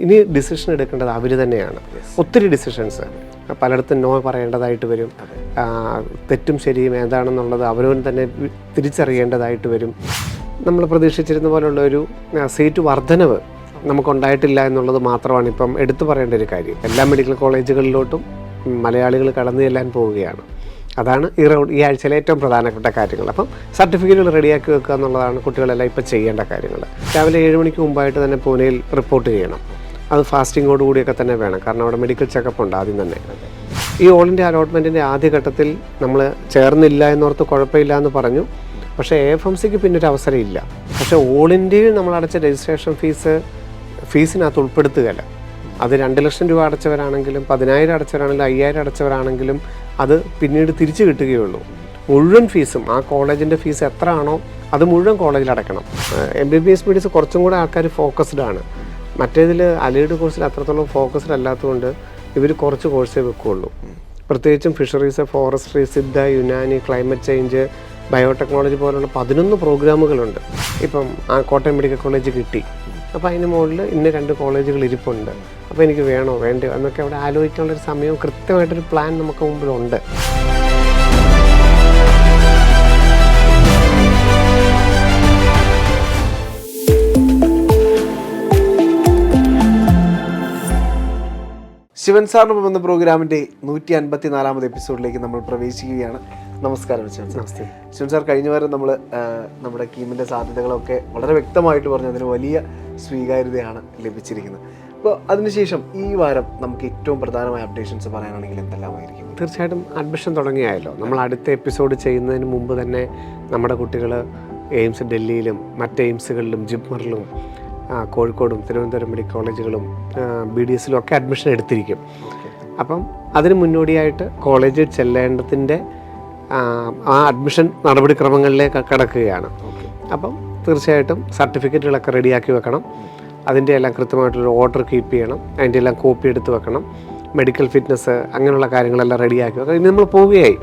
ഇനി ഡിസിഷൻ എടുക്കേണ്ടത് അവർ തന്നെയാണ്. ഒത്തിരി ഡിസിഷൻസ് പലയിടത്തും നോ പറയേണ്ടതായിട്ട് വരും. തെറ്റും ശരിയും ഏതാണെന്നുള്ളത് അവരവൻ തന്നെ തിരിച്ചറിയേണ്ടതായിട്ട് വരും. നമ്മൾ പ്രതീക്ഷിച്ചിരുന്ന പോലുള്ള ഒരു സീറ്റ് വർധനവ് നമുക്കുണ്ടായിട്ടില്ല എന്നുള്ളത് മാത്രമാണ് ഇപ്പം എടുത്തു പറയേണ്ട ഒരു കാര്യം. എല്ലാ മെഡിക്കൽ കോളേജുകളിലോട്ടും മലയാളികൾ കടന്നു ചെല്ലാൻ പോവുകയാണ്. അതാണ് ഈ ആഴ്ചയിലെ ഏറ്റവും പ്രധാനപ്പെട്ട കാര്യങ്ങൾ. അപ്പം സർട്ടിഫിക്കറ്റുകൾ റെഡിയാക്കി വെക്കുക എന്നുള്ളതാണ് കുട്ടികളെല്ലാം ഇപ്പോൾ ചെയ്യേണ്ട കാര്യങ്ങൾ. രാവിലെ 7 മണിക്ക് മുമ്പായിട്ട് തന്നെ പൂനെയിൽ റിപ്പോർട്ട് ചെയ്യണം. അത് ഫാസ്റ്റിങ്ങോടുകൂടിയൊക്കെ തന്നെ വേണം, കാരണം അവിടെ മെഡിക്കൽ ചെക്കപ്പ് ഉണ്ട് ആദ്യം തന്നെ. ഈ ഓൾ ഇന്ത്യ അലോട്ട്മെൻറ്റിൻ്റെ ആദ്യഘട്ടത്തിൽ നമ്മൾ ചേർന്നില്ല എന്നോർത്ത് കുഴപ്പമില്ല എന്ന് പറഞ്ഞു. പക്ഷേ AFMCക്ക് പിന്നൊരു അവസരം ഇല്ല. പക്ഷേ ഓൾ ഇന്ത്യയിൽ നമ്മൾ അടച്ച രജിസ്ട്രേഷൻ ഫീസിനകത്ത് ഉൾപ്പെടുത്തുകയല്ല. അത് 2 ലക്ഷം രൂപ അടച്ചവരാണെങ്കിലും 10,000 അടച്ചവരാണെങ്കിലും 5,000 അടച്ചവരാണെങ്കിലും അത് പിന്നീട് തിരിച്ചു കിട്ടുകയുള്ളൂ. മുഴുവൻ ഫീസും ആ കോളേജിൻ്റെ ഫീസ് എത്ര ആണോ അത് മുഴുവൻ കോളേജിൽ അടയ്ക്കണം. MBBS മെഡിസിൻ കുറച്ചും കൂടെ ആൾക്കാർ ഫോക്കസ്ഡ് ആണ്. മറ്റേതിൽ അലൈഡ് കോഴ്സിൽ അത്രത്തോളം ഫോക്കസ്ഡ് അല്ലാത്തതുകൊണ്ട് ഇവർ കുറച്ച് കോഴ്സേ വെക്കുകയുള്ളൂ. പ്രത്യേകിച്ചും fisheries, forestry, Siddha, Unani, climate change, biotechnology പോലുള്ള 11 പ്രോഗ്രാമുകളുണ്ട്. ഇപ്പം ആ കോട്ടയം മെഡിക്കൽ കോളേജ് കിട്ടി, അപ്പോൾ അതിന് മുകളിൽ ഇന്ന 2 കോളേജുകൾ ഇരിപ്പുണ്ട്. അപ്പോൾ എനിക്ക് വേണോ വേണ്ടയോ എന്നൊക്കെ അവിടെ ആലോചിക്കാനുള്ളൊരു സമയം, കൃത്യമായിട്ടൊരു പ്ലാൻ നമുക്ക് മുമ്പിലുണ്ട്. ശിവൻ സാറിന് വന്ന പ്രോഗ്രാമിൻ്റെ 154ാമത് എപ്പിസോഡിലേക്ക് നമ്മൾ പ്രവേശിക്കുകയാണ്. നമസ്കാരം ശിവൻ സാർ. നമസ്തേ. ശിവൻ സാർ, കഴിഞ്ഞ വാരം നമ്മൾ നമ്മുടെ കീമിൻ്റെ സാധ്യതകളൊക്കെ വളരെ വ്യക്തമായിട്ട് പറഞ്ഞു. അതിന് വലിയ സ്വീകാര്യതയാണ് ലഭിച്ചിരിക്കുന്നത്. അപ്പോൾ അതിനുശേഷം ഈ വാരം നമുക്ക് ഏറ്റവും പ്രധാനമായ അപ്ഡേഷൻസ് പറയാനാണെങ്കിൽ എന്തെല്ലാമായിരിക്കും? തീർച്ചയായിട്ടും അഡ്മിഷൻ തുടങ്ങിയായല്ലോ. നമ്മൾ അടുത്ത എപ്പിസോഡ് ചെയ്യുന്നതിന് മുമ്പ് തന്നെ നമ്മുടെ കുട്ടികൾ എയിംസ് ഡൽഹിയിലും മറ്റ് എയിംസുകളിലും ജിപ്മറിലും കോഴിക്കോടും തിരുവനന്തപുരം മെഡിക്കൽ കോളേജുകളും BDSലും ഒക്കെ അഡ്മിഷൻ എടുത്തിരിക്കും. അപ്പം അതിന് മുന്നോടിയായിട്ട് കോളേജിൽ ചെല്ലേണ്ടതിൻ്റെ ആ അഡ്മിഷൻ നടപടിക്രമങ്ങളിലേക്ക് കടക്കുകയാണ്. അപ്പം തീർച്ചയായിട്ടും സർട്ടിഫിക്കറ്റുകളൊക്കെ റെഡിയാക്കി വെക്കണം. അതിൻ്റെ എല്ലാം കൃത്യമായിട്ടൊരു ഓർഡർ കീപ്പ് ചെയ്യണം. അതിൻ്റെ എല്ലാം കോപ്പി എടുത്ത് വെക്കണം. മെഡിക്കൽ ഫിറ്റ്നസ് അങ്ങനെയുള്ള കാര്യങ്ങളെല്ലാം റെഡിയാക്കി വെക്കണം. ഇനി നമ്മൾ പോവുകയായി.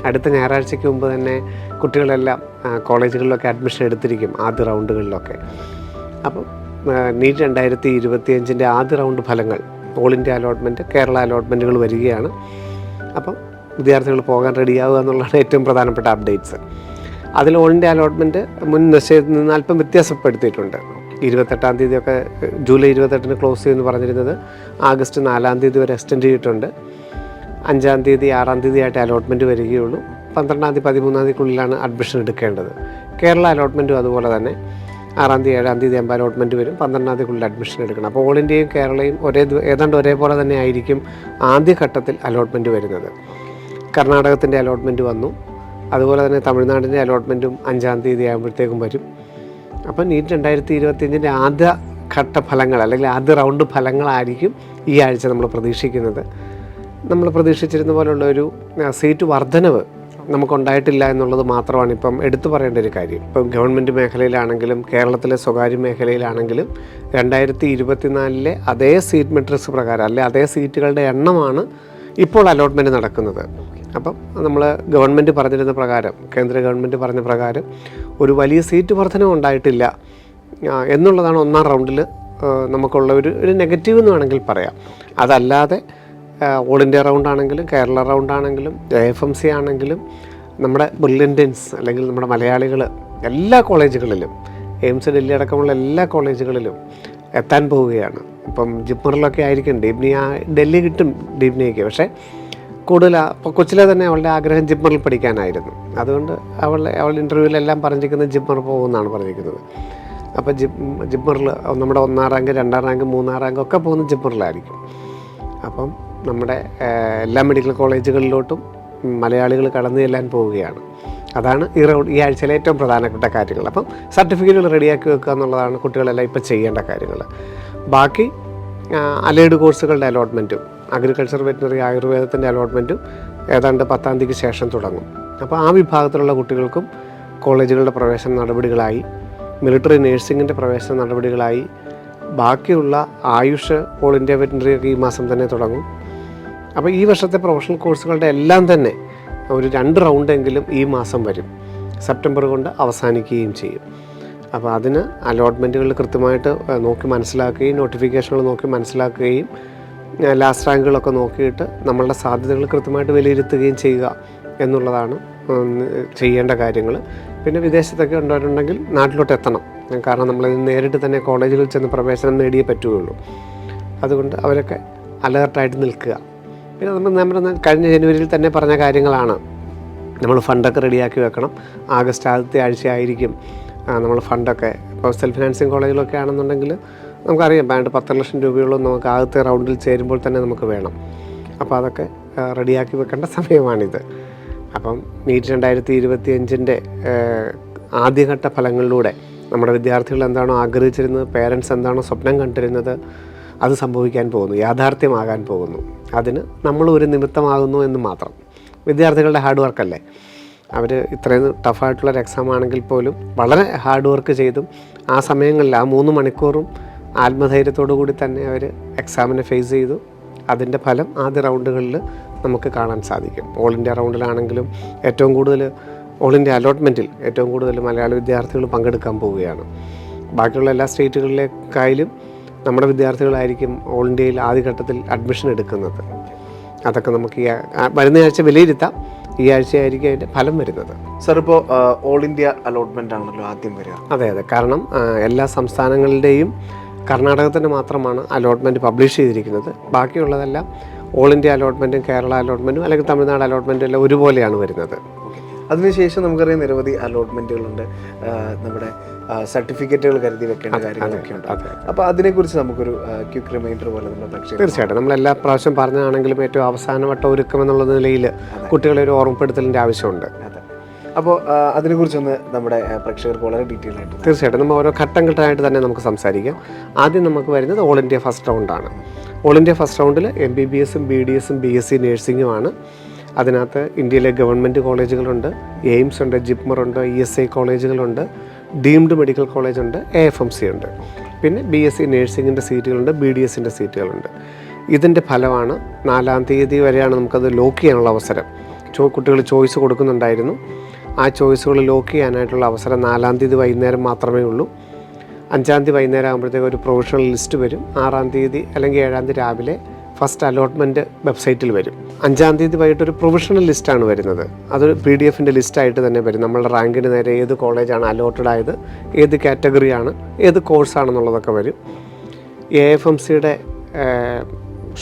അടുത്ത ഞായറാഴ്ചയ്ക്ക് മുമ്പ് തന്നെ കുട്ടികളെല്ലാം കോളേജുകളിലൊക്കെ അഡ്മിഷൻ എടുത്തിരിക്കും, ആദ്യ റൗണ്ടുകളിലൊക്കെ. അപ്പം നീറ്റ് 2025ൻ്റെ ആദ്യ റൗണ്ട് ഫലങ്ങൾ, ഓൾ ഇന്ത്യ അലോട്ട്മെൻറ്റ്, കേരള അലോട്ട്മെൻറ്റുകൾ വരികയാണ്. അപ്പം വിദ്യാർത്ഥികൾ പോകാൻ റെഡിയാവുക എന്നുള്ളതാണ് ഏറ്റവും പ്രധാനപ്പെട്ട അപ്ഡേറ്റ്സ്. അതിൽ ഓൾ ഇന്ത്യ അലോട്ട്മെൻറ്റ് മുൻ നിശ്ചയത്തിൽ നിന്ന് അല്പം വ്യത്യാസപ്പെടുത്തിയിട്ടുണ്ട്. 28-ാം തീയതിയൊക്കെ, ജൂലൈ 28-ന് ക്ലോസ് ചെയ്യുമെന്ന് പറഞ്ഞിരുന്നത് ആഗസ്റ്റ് 4-ാം തീയതി വരെ എക്സ്റ്റെൻഡ് ചെയ്തിട്ടുണ്ട്. 5-ാം തീയതി 6-ാം തീയതി ആയിട്ട് അലോട്ട്മെൻറ്റ് വരികയുള്ളൂ. 12-ാം തീയതി 13-ാം തീയതിക്കുള്ളിലാണ് അഡ്മിഷൻ എടുക്കേണ്ടത്. കേരള അലോട്ട്മെൻറ്റും അതുപോലെ തന്നെ 6-ാം തീയതി 7-ാം തീയതി ആകുമ്പോൾ അലോട്ട്മെൻറ്റ് വരും. 12-ാം തീയതിക്കുള്ളിൽ അഡ്മിഷൻ എടുക്കണം. അപ്പോൾ ഓൾ ഇന്ത്യയും കേരളയും ഏതാണ്ട് ഒരേപോലെ തന്നെ ആയിരിക്കും ആദ്യഘട്ടത്തിൽ അലോട്ട്മെൻറ്റ് വരുന്നത്. കർണാടകത്തിൻ്റെ അലോട്ട്മെൻറ്റ് വന്നു. അതുപോലെ തന്നെ തമിഴ്നാടിൻ്റെ അലോട്ട്മെൻറ്റും 5-ാം തീയതി ആകുമ്പോഴത്തേക്കും വരും. അപ്പം നീറ്റ് 2025ൻ്റെ ആദ്യ ഘട്ട ഫലങ്ങൾ അല്ലെങ്കിൽ ആദ്യ റൗണ്ട് ഫലങ്ങളായിരിക്കും ഈ ആഴ്ച നമ്മൾ പ്രതീക്ഷിക്കുന്നത്. നമ്മൾ പ്രതീക്ഷിച്ചിരുന്ന പോലുള്ള ഒരു സീറ്റ് വർധനവ് നമുക്കുണ്ടായിട്ടില്ല എന്നുള്ളത് മാത്രമാണ് ഇപ്പം എടുത്തു പറയേണ്ട ഒരു കാര്യം. ഇപ്പം ഗവൺമെൻറ് മേഖലയിലാണെങ്കിലും കേരളത്തിലെ സ്വകാര്യ മേഖലയിലാണെങ്കിലും 2024 അതേ സീറ്റ് മെട്രിക്സ് പ്രകാരം അല്ലെ അതേ സീറ്റുകളുടെ എണ്ണമാണ് ഇപ്പോൾ അലോട്ട്മെൻറ്റ് നടക്കുന്നത്. അപ്പം നമ്മൾ ഗവൺമെൻറ് പറഞ്ഞിരുന്ന പ്രകാരം, കേന്ദ്ര ഗവൺമെൻറ് പറഞ്ഞ പ്രകാരം ഒരു വലിയ സീറ്റ് വർധന ഉണ്ടായിട്ടില്ല എന്നുള്ളതാണ് 1-ാം റൗണ്ടിൽ നമുക്കുള്ള ഒരു നെഗറ്റീവ് എന്ന് വേണമെങ്കിൽ പറയാം. അതല്ലാതെ ഓൾ ഇന്ത്യ റൗണ്ടാണെങ്കിലും കേരള റൗണ്ടാണെങ്കിലും AFMC ആണെങ്കിലും നമ്മുടെ ബ്രില്യൻറ്റൻസ് അല്ലെങ്കിൽ നമ്മുടെ മലയാളികൾ എല്ലാ കോളേജുകളിലും, എയിംസ് ഡൽഹി അടക്കമുള്ള എല്ലാ കോളേജുകളിലും എത്താൻ പോവുകയാണ്. ഇപ്പം ജിപ്മറിലൊക്കെ ആയിരിക്കും ഡൽഹി കിട്ടും ഡീപ്നിക്ക്. പക്ഷേ കൂടുതൽ ഇപ്പോൾ കൊച്ചിലെ തന്നെ അവളുടെ ആഗ്രഹം ജിപ്മറിൽ പഠിക്കാനായിരുന്നു. അതുകൊണ്ട് അവൾ ഇൻ്റർവ്യൂവിലെല്ലാം പറഞ്ഞിരിക്കുന്നത് ജിപ്മർ പോകുമെന്നാണ് പറഞ്ഞിരിക്കുന്നത്. അപ്പോൾ ജിപ്മറിൽ നമ്മുടെ 1-ാം റാങ്ക് 2-ാം റാങ്ക് 3-ാം റാങ്ക് ഒക്കെ പോകുന്നത് ജിപ്മറിലായിരിക്കും. അപ്പം നമ്മുടെ എല്ലാ മെഡിക്കൽ കോളേജുകളിലോട്ടും മലയാളികൾ കടന്നു ചെല്ലാൻ പോവുകയാണ്. അതാണ് ഈ ആഴ്ചയിലെ ഏറ്റവും പ്രധാനപ്പെട്ട കാര്യങ്ങൾ. അപ്പം സർട്ടിഫിക്കറ്റുകൾ റെഡിയാക്കി വെക്കുക എന്നുള്ളതാണ് കുട്ടികളെല്ലാം ഇപ്പോൾ ചെയ്യേണ്ട കാര്യങ്ങൾ. ബാക്കി അലൈഡ് കോഴ്സുകളുടെ അലോട്ട്മെൻറ്റും അഗ്രികൾച്ചർ, വെറ്റിനറി, ആയുർവേദത്തിൻ്റെ അലോട്ട്മെൻറ്റും ഏതാണ്ട് 10-ാം തീയതിക്ക് ശേഷം തുടങ്ങും. അപ്പോൾ ആ വിഭാഗത്തിലുള്ള കുട്ടികൾക്കും കോളേജുകളുടെ പ്രവേശന നടപടികളായി, മിലിറ്ററി നേഴ്സിങ്ങിൻ്റെ പ്രവേശന നടപടികളായി, ബാക്കിയുള്ള ആയുഷ്, ഓൾ ഇന്ത്യ വെറ്റിനറി ഒക്കെ ഈ മാസം തന്നെ തുടങ്ങും. അപ്പോൾ ഈ വർഷത്തെ പ്രൊഫഷണൽ കോഴ്സുകളുടെ എല്ലാം തന്നെ ഒരു 2 റൗണ്ടെങ്കിലും ഈ മാസം വരും. സെപ്റ്റംബർ കൊണ്ട് അവസാനിക്കുകയും ചെയ്യും. അപ്പോൾ അതിന് അലോട്ട്മെൻറ്റുകൾ കൃത്യമായിട്ട് നോക്കി മനസ്സിലാക്കുകയും നോട്ടിഫിക്കേഷനുകൾ നോക്കി മനസ്സിലാക്കുകയും ലാസ്റ്റ് റാങ്കുകളൊക്കെ നോക്കിയിട്ട് നമ്മളുടെ സാധ്യതകൾ കൃത്യമായിട്ട് വിലയിരുത്തുകയും ചെയ്യുക എന്നുള്ളതാണ് ചെയ്യേണ്ട കാര്യങ്ങൾ. പിന്നെ വിദേശത്തൊക്കെ ഉണ്ടവരുണ്ടെങ്കിൽ നാട്ടിലോട്ട് എത്തണം. കാരണം നമ്മൾ നേരിട്ട് തന്നെ കോളേജുകളിൽ ചെന്ന് പ്രവേശനം നേടിയേ പറ്റുകയുള്ളൂ. അതുകൊണ്ട് അവരൊക്കെ അലേർട്ടായിട്ട് നിൽക്കുക. പിന്നെ നമ്മുടെ കഴിഞ്ഞ ജനുവരിയിൽ തന്നെ പറഞ്ഞ കാര്യങ്ങളാണ്. നമ്മൾ ഫണ്ടൊക്കെ റെഡിയാക്കി വെക്കണം. ആഗസ്റ്റ് ആദ്യത്തെ ആഴ്ചയായിരിക്കും നമ്മൾ ഫണ്ടൊക്കെ. ഇപ്പോൾ സെൽഫ് ഫിനാൻസിങ് കോളേജിലൊക്കെ ആണെന്നുണ്ടെങ്കിൽ നമുക്കറിയാം 10 ലക്ഷം രൂപയോളം നമുക്ക് ആദ്യത്തെ റൗണ്ടിൽ ചേരുമ്പോൾ തന്നെ നമുക്ക് വേണം. അപ്പോൾ അതൊക്കെ റെഡിയാക്കി വെക്കേണ്ട സമയമാണിത്. അപ്പം നീറ്റ് 2025 ആദ്യഘട്ട ഫലങ്ങളിലൂടെ നമ്മുടെ വിദ്യാർത്ഥികൾ എന്താണോ ആഗ്രഹിച്ചിരുന്നത്, പേരൻസ് എന്താണോ സ്വപ്നം കണ്ടിരുന്നത്, അത് സംഭവിക്കാൻ പോകുന്നു, യാഥാർത്ഥ്യമാകാൻ പോകുന്നു. അതിന് നമ്മൾ ഒരു നിമിത്തമാകുന്നു എന്ന് മാത്രം. വിദ്യാർത്ഥികളുടെ ഹാർഡ് വർക്കല്ലേ. അവർ ഇത്രയും ടഫായിട്ടുള്ളൊരു എക്സാം ആണെങ്കിൽ പോലും വളരെ ഹാർഡ് വർക്ക് ചെയ്തും ആ സമയങ്ങളിൽ ആ 3 മണിക്കൂറും ആത്മധൈര്യത്തോടു കൂടി തന്നെ അവർ എക്സാമിനെ ഫേസ് ചെയ്തു. അതിൻ്റെ ഫലം ആദ്യ റൗണ്ടുകളിൽ നമുക്ക് കാണാൻ സാധിക്കും. ഓൾ ഇന്ത്യ റൗണ്ടിലാണെങ്കിലും ഏറ്റവും കൂടുതൽ ഓൾ ഇന്ത്യ അലോട്ട്മെൻറ്റിൽ ഏറ്റവും കൂടുതൽ മലയാളി വിദ്യാർത്ഥികൾ പങ്കെടുക്കാൻ പോവുകയാണ്. ബാക്കിയുള്ള എല്ലാ സ്റ്റേറ്റുകളിലേക്കായാലും നമ്മുടെ വിദ്യാർത്ഥികളായിരിക്കും ഓൾ ഇന്ത്യയിൽ ആദ്യഘട്ടത്തിൽ അഡ്മിഷൻ എടുക്കുന്നത്. അതൊക്കെ നമുക്ക് വരുന്ന ആഴ്ച വിലയിരുത്താം. ഈ ആഴ്ചയായിരിക്കും അതിൻ്റെ ഫലം വരുന്നത്. സാർ, ഇപ്പോൾ ഓൾ ഇന്ത്യ അലോട്ട്മെൻ്റ് ആണല്ലോ ആദ്യം വരിക? അതെ. കാരണം എല്ലാ സംസ്ഥാനങ്ങളുടെയും കർണാടകത്തിൻ്റെ മാത്രമാണ് അലോട്ട്മെൻറ്റ് പബ്ലിഷ് ചെയ്തിരിക്കുന്നത്. ബാക്കിയുള്ളതെല്ലാം ഓൾ ഇന്ത്യ അലോട്ട്മെൻറ്റും കേരള അലോട്ട്മെൻറ്റും അല്ലെങ്കിൽ തമിഴ്നാട് അലോട്ട്മെൻറ്റും എല്ലാം ഒരുപോലെയാണ് വരുന്നത്. അതിനുശേഷം നമുക്കറിയാം നിരവധി അലോട്ട്മെൻറ്റുകളുണ്ട്. നമ്മുടെ സർട്ടിഫിക്കറ്റുകൾ കരുതി വെക്കേണ്ട കാര്യങ്ങളൊക്കെ ഉണ്ട്. അപ്പോൾ അതിനെക്കുറിച്ച് നമുക്കൊരു ക്വിക്ക് റിമൈൻഡർ പോലെ നമ്മൾ തീർച്ചയായിട്ടും നമ്മൾ എല്ലാ പ്രാവശ്യം പറഞ്ഞാണെങ്കിലും ഏറ്റവും അവസാനവട്ട ഒരുക്കം എന്നുള്ള നിലയിൽ കുട്ടികളെ ഒരു ഓർമ്മപ്പെടുത്തലിൻ്റെ ആവശ്യമുണ്ട്. അപ്പോൾ അതിനെക്കുറിച്ചൊന്ന് നമ്മുടെ പ്രേക്ഷകർക്ക് വളരെ ഡീറ്റെയിൽ ആയിട്ട് തീർച്ചയായിട്ടും നമ്മൾ ഓരോ ഘട്ടം ഘട്ടമായിട്ട് തന്നെ നമുക്ക് സംസാരിക്കാം. ആദ്യം നമുക്ക് വരുന്നത് ഓൾ ഇന്ത്യ ഫസ്റ്റ് റൗണ്ടാണ്. ഓൾ ഇന്ത്യ ഫസ്റ്റ് റൗണ്ടിൽ MBBS, BDS, BSc നഴ്സിംഗുമാണ്. അതിനകത്ത് ഇന്ത്യയിലെ ഗവൺമെൻറ് കോളേജുകളുണ്ട്, എയിംസ് ഉണ്ട്, ജിപ്മർ ഉണ്ട്, ESI കോളേജുകളുണ്ട്, ഡീംഡ് മെഡിക്കൽ കോളേജുണ്ട്, AFMC ഉണ്ട്. പിന്നെ BSc നഴ്സിംഗിൻ്റെ സീറ്റുകളുണ്ട്, BDSൻ്റെ സീറ്റുകളുണ്ട്. ഇതിൻ്റെ ഫലമാണ് 4-ാം തീയതി വരെയാണ് നമുക്കത് ലോക്ക് ചെയ്യാനുള്ള അവസരം. കുട്ടികൾ ചോയ്സ് കൊടുക്കുന്നുണ്ടായിരുന്നു. ആ ചോയ്സുകൾ ലോക്ക് ചെയ്യാനായിട്ടുള്ള അവസരം 4-ാം തീയതി വൈകുന്നേരം മാത്രമേ ഉള്ളൂ. 5-ാം തീയതി വൈകുന്നേരം ആകുമ്പോഴത്തേക്ക് ഒരു പ്രൊവിഷണൽ ലിസ്റ്റ് വരും. 6-ാം തീയതി അല്ലെങ്കിൽ 7-ാം തീയതി രാവിലെ ഫസ്റ്റ് അലോട്ട്മെൻറ്റ് വെബ്സൈറ്റിൽ വരും. 5-ാം തീയതി വൈകിട്ടൊരു പ്രൊവിഷണൽ ലിസ്റ്റാണ് വരുന്നത്. അതൊരു PDF-ൻ്റെ ലിസ്റ്റായിട്ട് തന്നെ വരും. നമ്മളുടെ റാങ്കിന് നേരെ ഏത് കോളേജാണ് അലോട്ടഡ് ആയത്, ഏത് കാറ്റഗറിയാണ്, ഏത് കോഴ്സാണെന്നുള്ളതൊക്കെ വരും. AFMCയുടെ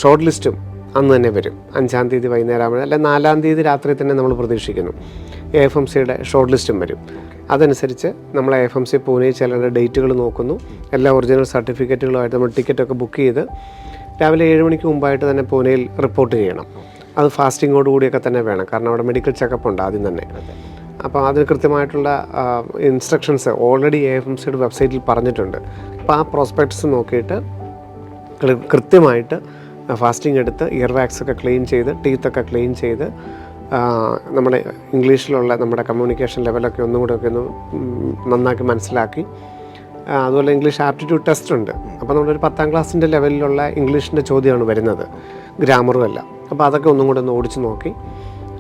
ഷോർട്ട് ലിസ്റ്റും അന്ന് തന്നെ വരും. 5-ാം തീയതി വൈകുന്നേരം ആകുമ്പോൾ അല്ലെ 4-ാം തീയതി രാത്രി തന്നെ നമ്മൾ പ്രതീക്ഷിക്കുന്നു AFMCയുടെ ഷോർട്ട് ലിസ്റ്റും വരും. അതനുസരിച്ച് നമ്മൾ AFMC പൂനെയിൽ ചെല്ലേണ്ട ഡേറ്റുകൾ നോക്കുന്നു. എല്ലാ ഒറിജിനൽ സർട്ടിഫിക്കറ്റുകളുമായിട്ട് നമ്മൾ ടിക്കറ്റൊക്കെ ബുക്ക് ചെയ്ത് രാവിലെ 7 മണിക്ക് മുമ്പായിട്ട് തന്നെ പൂനെയിൽ റിപ്പോർട്ട് ചെയ്യണം. അത് ഫാസ്റ്റിങ്ങോടുകൂടിയൊക്കെ തന്നെ വേണം. കാരണം അവിടെ മെഡിക്കൽ ചെക്കപ്പ് ഉണ്ട് ആദ്യം തന്നെ. അപ്പോൾ അതിന് കൃത്യമായിട്ടുള്ള ഇൻസ്ട്രക്ഷൻസ് ഓൾറെഡി AFMCയുടെ വെബ്സൈറ്റിൽ പറഞ്ഞിട്ടുണ്ട്. അപ്പോൾ ആ പ്രോസ്പെക്ട്സ് നോക്കിയിട്ട് കൃത്യമായിട്ട് ഫാസ്റ്റിംഗ് എടുത്ത് ഇയർ വാക്സൊക്കെ ക്ലീൻ ചെയ്ത് ടീത്തൊക്കെ ക്ലീൻ ചെയ്ത് നമ്മുടെ ഇംഗ്ലീഷിലുള്ള നമ്മുടെ കമ്മ്യൂണിക്കേഷൻ ലെവലൊക്കെ ഒന്നും കൂടെ ഒക്കെ ഒന്ന് നന്നാക്കി മനസ്സിലാക്കി. അതുപോലെ ഇംഗ്ലീഷ് ആപ്റ്റിറ്റ്യൂഡ് ടെസ്റ്റ് ഉണ്ട്. അപ്പോൾ നമ്മളൊരു 10-ാം ക്ലാസ്സിൻ്റെ ലെവലിലുള്ള ഇംഗ്ലീഷിൻ്റെ ചോദ്യമാണ് വരുന്നത്, ഗ്രാമറും അല്ല. അപ്പോൾ അതൊക്കെ ഒന്നും കൂടെ ഒന്ന് ഓടിച്ച് നോക്കി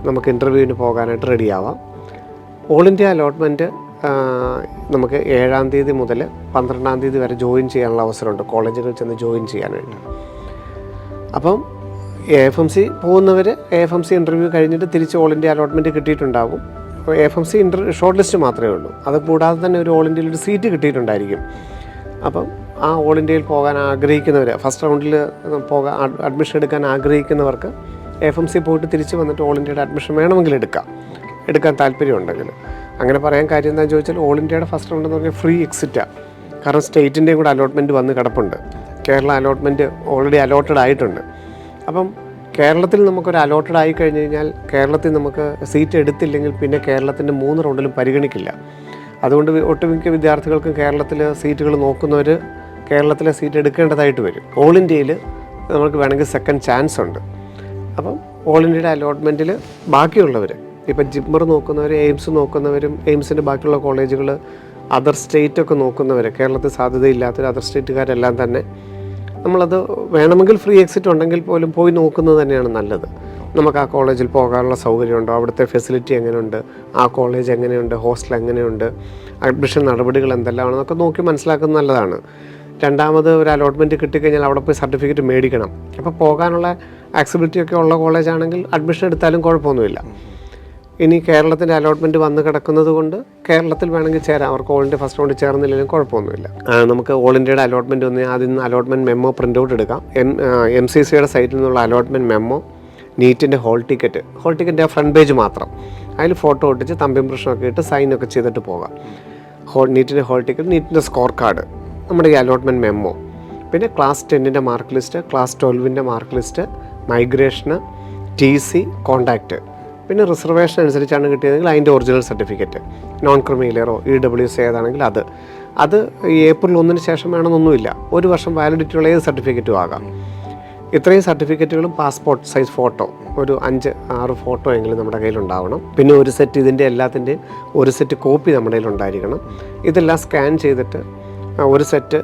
നമുക്ക് ഇൻ്റർവ്യൂവിന് പോകാനായിട്ട് റെഡിയാവാം. ഓൾ ഇന്ത്യ അലോട്ട്മെൻറ്റ് നമുക്ക് 7-ാം തീയതി മുതൽ 12-ാം തീയതി വരെ ജോയിൻ ചെയ്യാനുള്ള അവസരമുണ്ട്, കോളേജുകളിൽ ചെന്ന് ജോയിൻ ചെയ്യാനായിട്ട്. അപ്പം AFMC പോകുന്നവർ AFMC ഇൻ്റർവ്യൂ കഴിഞ്ഞിട്ട് തിരിച്ച് ഓൾ ഇന്ത്യ അലോട്ട്മെൻറ്റ് കിട്ടിയിട്ടുണ്ടാകും. അപ്പോൾ AFMC ഷോർട്ട് ലിസ്റ്റ് മാത്രമേ ഉള്ളൂ. അത് കൂടാതെ തന്നെ ഒരു ഓൾ ഇന്ത്യയിൽ ഒരു സീറ്റ് കിട്ടിയിട്ടുണ്ടായിരിക്കും. അപ്പം ആ ഓൾ ഇന്ത്യയിൽ പോകാൻ ആഗ്രഹിക്കുന്നവർ, ഫസ്റ്റ് റൗണ്ടിൽ അഡ്മിഷൻ എടുക്കാൻ ആഗ്രഹിക്കുന്നവർക്ക് AFMC പോയിട്ട് തിരിച്ച് വന്നിട്ട് ഓൾ ഇന്ത്യയുടെ അഡ്മിഷൻ വേണമെങ്കിൽ എടുക്കാൻ താല്പര്യമുണ്ടെങ്കിൽ. അങ്ങനെ പറയാൻ കാര്യം എന്താണെന്ന് ചോദിച്ചാൽ ഓൾ ഇന്ത്യയുടെ ഫസ്റ്റ് റൗണ്ട് എന്ന് പറഞ്ഞാൽ ഫ്രീ എക്സിറ്റാണ്. കാരണം സ്റ്റേറ്റിൻ്റെയും കൂടെ അലോട്ട്മെൻറ്റ് വന്ന് കിടപ്പുണ്ട്. കേരള അലോട്ട്മെൻറ്റ് ഓൾറെഡി അലോട്ടഡ് ആയിട്ടുണ്ട്. അപ്പം കേരളത്തിൽ നമുക്കൊരു അലോട്ടഡ് ആയി കഴിഞ്ഞ് കഴിഞ്ഞാൽ കേരളത്തിൽ നമുക്ക് സീറ്റ് എടുത്തില്ലെങ്കിൽ പിന്നെ കേരളത്തിൻ്റെ 3 റൗണ്ടിലും പരിഗണിക്കില്ല. അതുകൊണ്ട് ഒട്ടുമിക്ക വിദ്യാർത്ഥികൾക്കും കേരളത്തിൽ സീറ്റുകൾ നോക്കുന്നവർ കേരളത്തിലെ സീറ്റ് എടുക്കേണ്ടതായിട്ട് വരും. ഓൾ ഇന്ത്യയിൽ നമുക്ക് വേണമെങ്കിൽ സെക്കൻഡ് ചാൻസ് ഉണ്ട്. അപ്പം ഓൾ ഇന്ത്യയുടെ അലോട്ട്മെൻറ്റിൽ ബാക്കിയുള്ളവർ, ഇപ്പം ജിപ്മർ നോക്കുന്നവർ, എയിംസ് നോക്കുന്നവരും, എയിംസിൻ്റെ ബാക്കിയുള്ള കോളേജുകൾ, അതർ സ്റ്റേറ്റൊക്കെ നോക്കുന്നവർ, കേരളത്തിൽ സാധ്യതയില്ലാത്തൊരു അതർ സ്റ്റേറ്റുകാരെല്ലാം തന്നെ നമ്മളത് വേണമെങ്കിൽ ഫ്രീ എക്സിറ്റ് ഉണ്ടെങ്കിൽ പോലും പോയി നോക്കുന്നത് തന്നെയാണ് നല്ലത്. നമുക്ക് ആ കോളേജിൽ പോകാനുള്ള സൗകര്യമുണ്ടോ, അവിടുത്തെ ഫെസിലിറ്റി എങ്ങനെയുണ്ട്, ആ കോളേജ് എങ്ങനെയുണ്ട്, ഹോസ്റ്റൽ എങ്ങനെയുണ്ട്, അഡ്മിഷൻ നടപടികൾ എന്തെല്ലാമാണെന്നൊക്കെ നോക്കി മനസ്സിലാക്കുന്നത് നല്ലതാണ്. രണ്ടാമത് ഒരു അലോട്ട്മെൻറ്റ് കിട്ടിക്കഴിഞ്ഞാൽ അവിടെ പോയി സർട്ടിഫിക്കറ്റ് മേടിക്കണം. അപ്പോൾ പോകാനുള്ള ആക്സിബിലിറ്റി ഒക്കെ ഉള്ള കോളേജാണെങ്കിൽ അഡ്മിഷൻ എടുത്താലും കുഴപ്പമൊന്നുമില്ല. ഇനി കേരളത്തിൻ്റെ അലോട്ട്മെൻറ്റ് വന്ന് കിടക്കുന്നത് കൊണ്ട് കേരളത്തിൽ വേണമെങ്കിൽ ചേരാം. അവർക്ക് ഓൾ ഇന്ത്യ ഫസ്റ്റ് റൗണ്ടിൽ ചേർന്നില്ലെങ്കിലും കുഴപ്പമൊന്നുമില്ല. നമുക്ക് ഓൾ ഇന്ത്യയുടെ അലോട്ട്മെൻറ്റ് വന്ന് ആദ്യം നിന്ന് അലോട്ട്മെൻറ്റ് മെമ്മോ പ്രിൻ്റ് ഔട്ട് എടുക്കാം. MCCയുടെ സൈറ്റിൽ നിന്നുള്ള അലോട്ട്മെൻറ്റ് മെമ്മോ, നീറ്റിൻ്റെ ഹോൾ ടിക്കറ്റ് ഫ്രണ്ട് പേജ് മാത്രം, അതിൽ ഫോട്ടോ ഒട്ടിച്ച് തമ്പ് ഇംപ്രഷനൊക്കെ ഇട്ട് സൈനൊക്കെ ചെയ്തിട്ട് പോകാം. നീറ്റിൻ്റെ ഹോൾ ടിക്കറ്റ്, നീറ്റിൻ്റെ സ്കോർ കാർഡ്, നമ്മുടെ ഈ അലോട്ട്മെൻറ്റ് മെമ്മോ, പിന്നെ ക്ലാസ് 10ൻ്റെ മാർക്ക് ലിസ്റ്റ്, ക്ലാസ് 12ൻ്റെ mark list, migration, TC, conduct, പിന്നെ റിസർവേഷൻ അനുസരിച്ചാണ് കിട്ടിയതെങ്കിൽ അതിൻ്റെ ഒറിജിനൽ സർട്ടിഫിക്കറ്റ്, നോൺ ക്രിമിലെയറോ EWC ഏതാണെങ്കിൽ അത് ഈ ഏപ്രിൽ 1 ശേഷം വേണമെന്നൊന്നുമില്ല. 1 വർഷം വാലിഡിറ്റിയുള്ള ഏത് സർട്ടിഫിക്കറ്റും ആകാം. ഇത്രയും സർട്ടിഫിക്കറ്റുകളും പാസ്പോർട്ട് സൈസ് ഫോട്ടോ, ഒരു 5-6 ഫോട്ടോ എങ്കിലും നമ്മുടെ കയ്യിലുണ്ടാവണം. പിന്നെ ഒരു സെറ്റ് ഇതിൻ്റെ എല്ലാത്തിൻ്റെയും ഒരു സെറ്റ് കോപ്പി നമ്മുടെ കയ്യിലുണ്ടായിരിക്കണം. ഇതെല്ലാം സ്കാൻ ചെയ്തിട്ട് ഒരു സെറ്റ്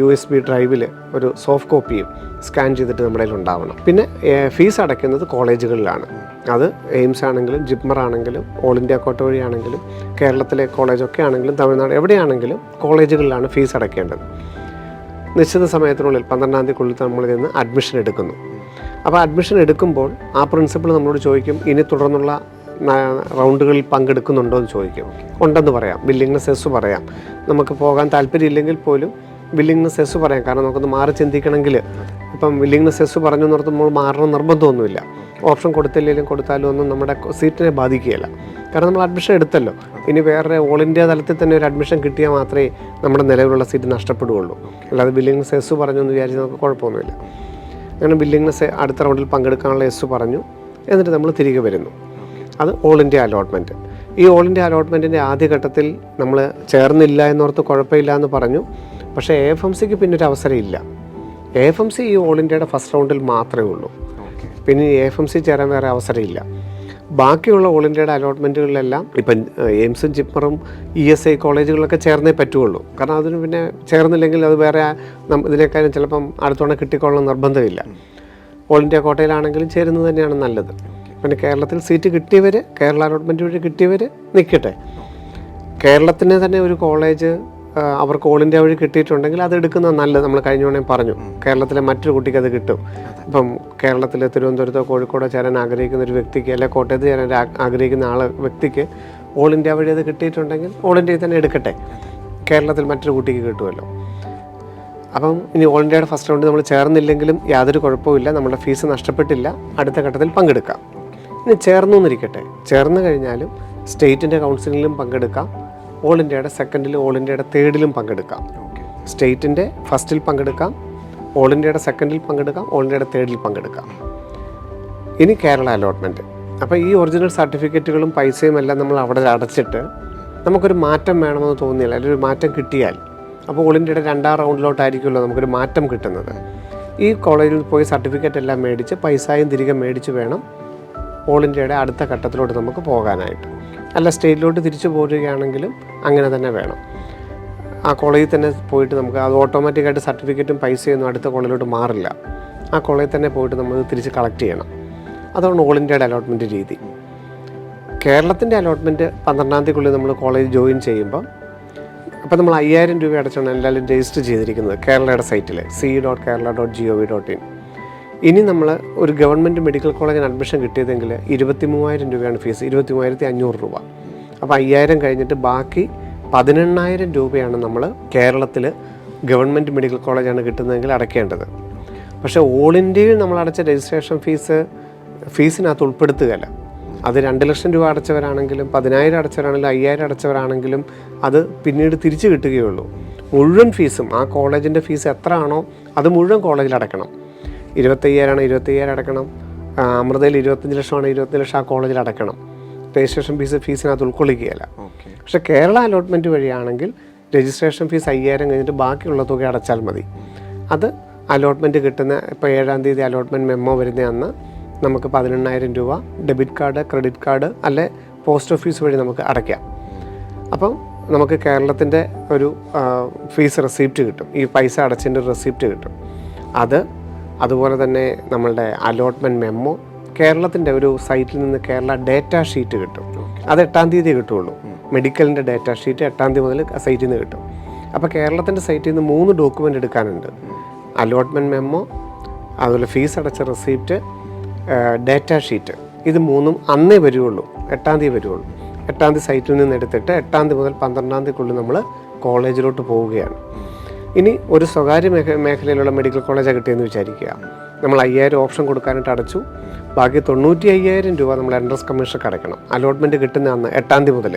USB ഡ്രൈവിൽ ഒരു സോഫ്റ്റ് കോപ്പിയും സ്കാൻ ചെയ്തിട്ട് നമ്മുടെ കയ്യിലുണ്ടാവണം. പിന്നെ ഫീസ് അടയ്ക്കുന്നത് കോളേജുകളിലാണ്. അത് എയിംസ് ആണെങ്കിലും ജിപ്മർ ആണെങ്കിലും ഓൾ ഇന്ത്യ കോട്ട വഴിയാണെങ്കിലും കേരളത്തിലെ കോളേജൊക്കെ ആണെങ്കിലും തമിഴ്നാട് എവിടെയാണെങ്കിലും കോളേജുകളിലാണ് ഫീസ് അടയ്ക്കേണ്ടത്. നിശ്ചിത സമയത്തിനുള്ളിൽ 12-ാം തീയതിക്കുള്ളിൽ നമ്മൾ നിന്ന് അഡ്മിഷൻ എടുക്കുന്നു. അപ്പോൾ അഡ്മിഷൻ എടുക്കുമ്പോൾ ആ പ്രിൻസിപ്പൾ നമ്മളോട് ചോദിക്കും, ഇനി തുടർന്നുള്ള റൗണ്ടുകളിൽ പങ്കെടുക്കുന്നുണ്ടോ എന്ന് ചോദിക്കും. ഉണ്ടെന്ന് പറയാം. വില്ലിങ്നെസ് എസ് പറയാം. നമുക്ക് പോകാൻ താല്പര്യമില്ലെങ്കിൽ പോലും വില്ലിങ്നെസ് എസ് പറയാം. കാരണം നമുക്കൊന്ന് മാറി ചിന്തിക്കണമെങ്കിൽ ഇപ്പം വില്ലിങ്നെസ് എസ് പറഞ്ഞു നിർത്തുമ്പോൾ മാറണം നിർബന്ധമൊന്നുമില്ല. ഓപ്ഷൻ കൊടുത്താലും ഒന്നും നമ്മുടെ സീറ്റിനെ ബാധിക്കുകയില്ല. കാരണം നമ്മൾ അഡ്മിഷൻ എടുത്തല്ലോ. ഇനി വേറെ ഓൾ ഇന്ത്യ തലത്തിൽ തന്നെ ഒരു അഡ്മിഷൻ കിട്ടിയാൽ മാത്രമേ നമ്മുടെ നിലവിലുള്ള സീറ്റ് നഷ്ടപ്പെടുകയുള്ളൂ. അല്ലാതെ വില്ലിങ്നെസ് എസ് പറഞ്ഞു എന്ന് വിചാരിച്ച് നമുക്ക് കുഴപ്പമൊന്നുമില്ല. അങ്ങനെ വില്ലിങ്നെസ് അടുത്ത റൗണ്ടിൽ പങ്കെടുക്കാനുള്ള എസ് പറഞ്ഞു. എന്നിട്ട് നമ്മൾ തിരികെ വരുന്നു. അത് ഓൾ ഇന്ത്യ അലോട്ട്മെൻറ്റ്. ഈ ഓൾ ഇന്ത്യ അലോട്ട്മെൻറ്റിൻ്റെ ആദ്യഘട്ടത്തിൽ നമ്മൾ ചേർന്നില്ല എന്നോർത്ത് കുഴപ്പമില്ല എന്ന് പറഞ്ഞു. പക്ഷേ AFMCക്ക് പിന്നൊരു അവസരമില്ല. AFMC ഈ ഓൾ ഇന്ത്യയുടെ ഫസ്റ്റ് റൗണ്ടിൽ മാത്രമേ ഉള്ളൂ. പിന്നെ AFMC ചേരാൻ വേറെ അവസരമില്ല. ബാക്കിയുള്ള ഓൾ ഇന്ത്യയുടെ അലോട്ട്മെൻറ്റുകളിലെല്ലാം ഇപ്പം എയിംസും ജിപ്മറും ESI കോളേജുകളൊക്കെ ചേർന്നേ പറ്റുള്ളൂ. കാരണം അതിന് പിന്നെ ചേർന്നില്ലെങ്കിൽ അത് വേറെ ഇതിനേക്കാളും ചിലപ്പം അടുത്തോടെ കിട്ടിക്കൊള്ളണം നിർബന്ധമില്ല. ഓൾ ഇന്ത്യ കോട്ടയിലാണെങ്കിലും ചേരുന്നത് തന്നെയാണ് നല്ലത്. പിന്നെ കേരളത്തിൽ സീറ്റ് കിട്ടിയവർ, കേരള അലോട്ട്മെൻറ്റ് വഴി കിട്ടിയവർ നിൽക്കട്ടെ. കേരളത്തിന് തന്നെ ഒരു കോളേജ് അവർക്ക് ഓൾ ഇന്ത്യ വഴി കിട്ടിയിട്ടുണ്ടെങ്കിൽ അത് എടുക്കുന്നത് നല്ലത്. നമ്മൾ കഴിഞ്ഞ തവണ പറഞ്ഞു, കേരളത്തിലെ മറ്റൊരു കുട്ടിക്ക് അത് കിട്ടും. ഇപ്പം കേരളത്തിലെ തിരുവനന്തപുരത്തോ കോഴിക്കോടോ ചേരാൻ ആഗ്രഹിക്കുന്ന ഒരു വ്യക്തിക്ക്, അല്ലെങ്കിൽ കോട്ടയത്ത് ചേരാൻ ആഗ്രഹിക്കുന്ന വ്യക്തിക്ക് ഓൾ ഇന്ത്യ വഴി അത് കിട്ടിയിട്ടുണ്ടെങ്കിൽ ഓൾ ഇന്ത്യയിൽ തന്നെ എടുക്കട്ടെ. കേരളത്തിൽ മറ്റൊരു കുട്ടിക്ക് കിട്ടുമല്ലോ. അപ്പം ഇനി ഓൾ ഇന്ത്യയുടെ ഫസ്റ്റ് റൗണ്ട് നമ്മൾ ചേർന്നില്ലെങ്കിലും യാതൊരു കുഴപ്പമില്ല. നമ്മുടെ ഫീസ് നഷ്ടപ്പെട്ടില്ല. അടുത്ത ഘട്ടത്തിൽ പങ്കെടുക്കാം. ഇനി ചേർന്നു എന്നിരിക്കട്ടെ. ചേർന്ന് കഴിഞ്ഞാലും സ്റ്റേറ്റിൻ്റെ കൗൺസിലിലും പങ്കെടുക്കാം. ഓൾ ഇന്ത്യയുടെ സെക്കൻഡിലും ഓൾ ഇന്ത്യയുടെ തേർഡിലും പങ്കെടുക്കാം. സ്റ്റേറ്റിൻ്റെ ഫസ്റ്റിൽ പങ്കെടുക്കാം, ഓൾ ഇന്ത്യയുടെ സെക്കൻഡിൽ പങ്കെടുക്കാം, ഓൾ ഇന്ത്യയുടെ തേർഡിൽ പങ്കെടുക്കാം. ഇനി കേരള അലോട്ട്മെൻറ്റ്. അപ്പോൾ ഈ ഒറിജിനൽ സർട്ടിഫിക്കറ്റുകളും പൈസയും എല്ലാം നമ്മൾ അവിടെ അടച്ചിട്ട് നമുക്കൊരു മാറ്റം വേണമെന്ന് തോന്നിയാൽ, അല്ലെങ്കിൽ ഒരു മാറ്റം കിട്ടിയാൽ, അപ്പോൾ ഓൾ ഇന്ത്യയുടെ 2ാം റൗണ്ടിലോട്ടായിരിക്കുമല്ലോ നമുക്കൊരു മാറ്റം കിട്ടുന്നത്. ഈ കോളേജിൽ പോയി സർട്ടിഫിക്കറ്റ് എല്ലാം മേടിച്ച് പൈസയും തിരികെ മേടിച്ച് വേണം ഓൾ ഇന്ത്യയുടെ അടുത്ത ഘട്ടത്തിലോട്ട് നമുക്ക് പോകാനായിട്ട്. അല്ല സ്റ്റേറ്റിലോട്ട് തിരിച്ചു പോരുകയാണെങ്കിലും അങ്ങനെ തന്നെ വേണം. ആ കോളേജിൽ തന്നെ പോയിട്ട് നമുക്ക് അത് ഓട്ടോമാറ്റിക്കായിട്ട് സർട്ടിഫിക്കറ്റും പൈസയൊന്നും അടുത്ത കോളേജിലോട്ട് മാറില്ല. ആ കോളേജിൽ തന്നെ പോയിട്ട് നമ്മൾ തിരിച്ച് കളക്ട് ചെയ്യണം. അതാണ് ഓൾ ഇന്ത്യയുടെ അലോട്ട്മെൻറ്റ് രീതി. കേരളത്തിൻ്റെ അലോട്ട്മെൻറ്റ് 12-ാം തീയതിക്കുള്ളിൽ നമ്മൾ കോളേജ് ജോയിൻ ചെയ്യുമ്പം, അപ്പോൾ നമ്മൾ 5000 രൂപ അടച്ചാണ് എല്ലാവരും രജിസ്റ്റർ ചെയ്തിരിക്കുന്നത് കേരളയുടെ സൈറ്റിൽ ce.kerala.gov.in. ഇനി നമ്മൾ ഒരു ഗവൺമെൻറ് മെഡിക്കൽ കോളേജിന് അഡ്മിഷൻ കിട്ടിയതെങ്കിൽ 23,000 രൂപയാണ് ഫീസ്, 23,500 രൂപ. അപ്പോൾ 5000 കഴിഞ്ഞിട്ട് ബാക്കി 18,000 രൂപയാണ് നമ്മൾ കേരളത്തിൽ ഗവൺമെൻറ് മെഡിക്കൽ കോളേജാണ് കിട്ടുന്നതെങ്കിൽ അടയ്ക്കേണ്ടത്. പക്ഷേ ഓൾ ഇന്ത്യയിൽ നമ്മൾ അടച്ച രജിസ്ട്രേഷൻ ഫീസിനകത്ത് ഉൾപ്പെടുത്തുകയല്ല. അത് 2 ലക്ഷം രൂപ അടച്ചവരാണെങ്കിലും 10,000 അടച്ചവരാണെങ്കിലും 5,000 അടച്ചവരാണെങ്കിലും അത് പിന്നീട് തിരിച്ചു കിട്ടുകയുള്ളൂ. മുഴുവൻ ഫീസും, ആ കോളേജിൻ്റെ ഫീസ് എത്ര ആണോ അത് മുഴുവൻ കോളേജിൽ അടയ്ക്കണം. 25,000 25,000 അടയ്ക്കണം. അമൃതയിൽ 25 ലക്ഷമാണ് 25 ലക്ഷം ആ കോളേജിൽ അടയ്ക്കണം. രജിസ്ട്രേഷൻ ഫീസിനകത്ത് ഉൾക്കൊള്ളിക്കുകയല്ല. പക്ഷേ കേരള അലോട്ട്മെൻറ്റ് വഴിയാണെങ്കിൽ രജിസ്ട്രേഷൻ ഫീസ് 5,000 കഴിഞ്ഞിട്ട് ബാക്കിയുള്ള തുക അടച്ചാൽ മതി. അത് അലോട്ട്മെൻറ്റ് കിട്ടുന്ന, ഇപ്പോൾ 7-ാം തീയതി അലോട്ട്മെൻറ്റ് മെമ്മോ വരുന്ന അന്ന് നമുക്ക് 18,000 രൂപ ഡെബിറ്റ് കാർഡ്, ക്രെഡിറ്റ് കാർഡ് അല്ലെ പോസ്റ്റ് ഓഫീസ് വഴി നമുക്ക് അടയ്ക്കാം. അപ്പം നമുക്ക് കേരളത്തിൻ്റെ ഒരു ഫീസ് റെസിപ്റ്റ് കിട്ടും. ഈ പൈസ അടച്ചതിൻ്റെ ഒരു റെസിപ്റ്റ് കിട്ടും. അതുപോലെ തന്നെ നമ്മളുടെ അലോട്ട്മെൻറ്റ് മെമ്മോ, കേരളത്തിൻ്റെ ഒരു സൈറ്റിൽ നിന്ന് കേരള ഡേറ്റ ഷീറ്റ് കിട്ടും. അത് 8-ാം തീയതി കിട്ടുള്ളൂ. മെഡിക്കലിൻ്റെ ഡേറ്റ ഷീറ്റ് 8-ാം തീയതി മുതൽ സൈറ്റിൽ നിന്ന് കിട്ടും. അപ്പോൾ കേരളത്തിൻ്റെ സൈറ്റിൽ നിന്ന് 3 ഡോക്യുമെൻ്റ് എടുക്കാനുണ്ട്. അലോട്ട്മെൻറ്റ് മെമ്മോ, അതുപോലെ ഫീസ് അടച്ച റെസിപ്റ്റ്, ഡേറ്റ ഷീറ്റ്. ഇത് 3ഉം അന്നേ വരുള്ളൂ, 8-ാം തീയതി വരുള്ളൂ. 8-ാം തീയതി സൈറ്റിൽ നിന്ന് എടുത്തിട്ട് 8-ാം തീയതി മുതൽ 12-ാം തീയതിക്കുള്ളിൽ നമ്മൾ കോളേജിലോട്ട് പോവുകയാണ്. ഇനി ഒരു സ്വകാര്യ മേഖലയിലുള്ള മെഡിക്കൽ കോളേജാണ് കിട്ടിയെന്ന് വിചാരിക്കുക. നമ്മൾ 5,000 ഓപ്ഷൻ കൊടുക്കാനായിട്ട് അടച്ചു. ബാക്കി 95,000 രൂപ നമ്മൾ എൻട്രൻസ് കമ്മീഷർക്ക് അടയ്ക്കണം. അലോട്ട്മെൻറ്റ് കിട്ടുന്ന അന്ന് 8-ാം തീയതി മുതൽ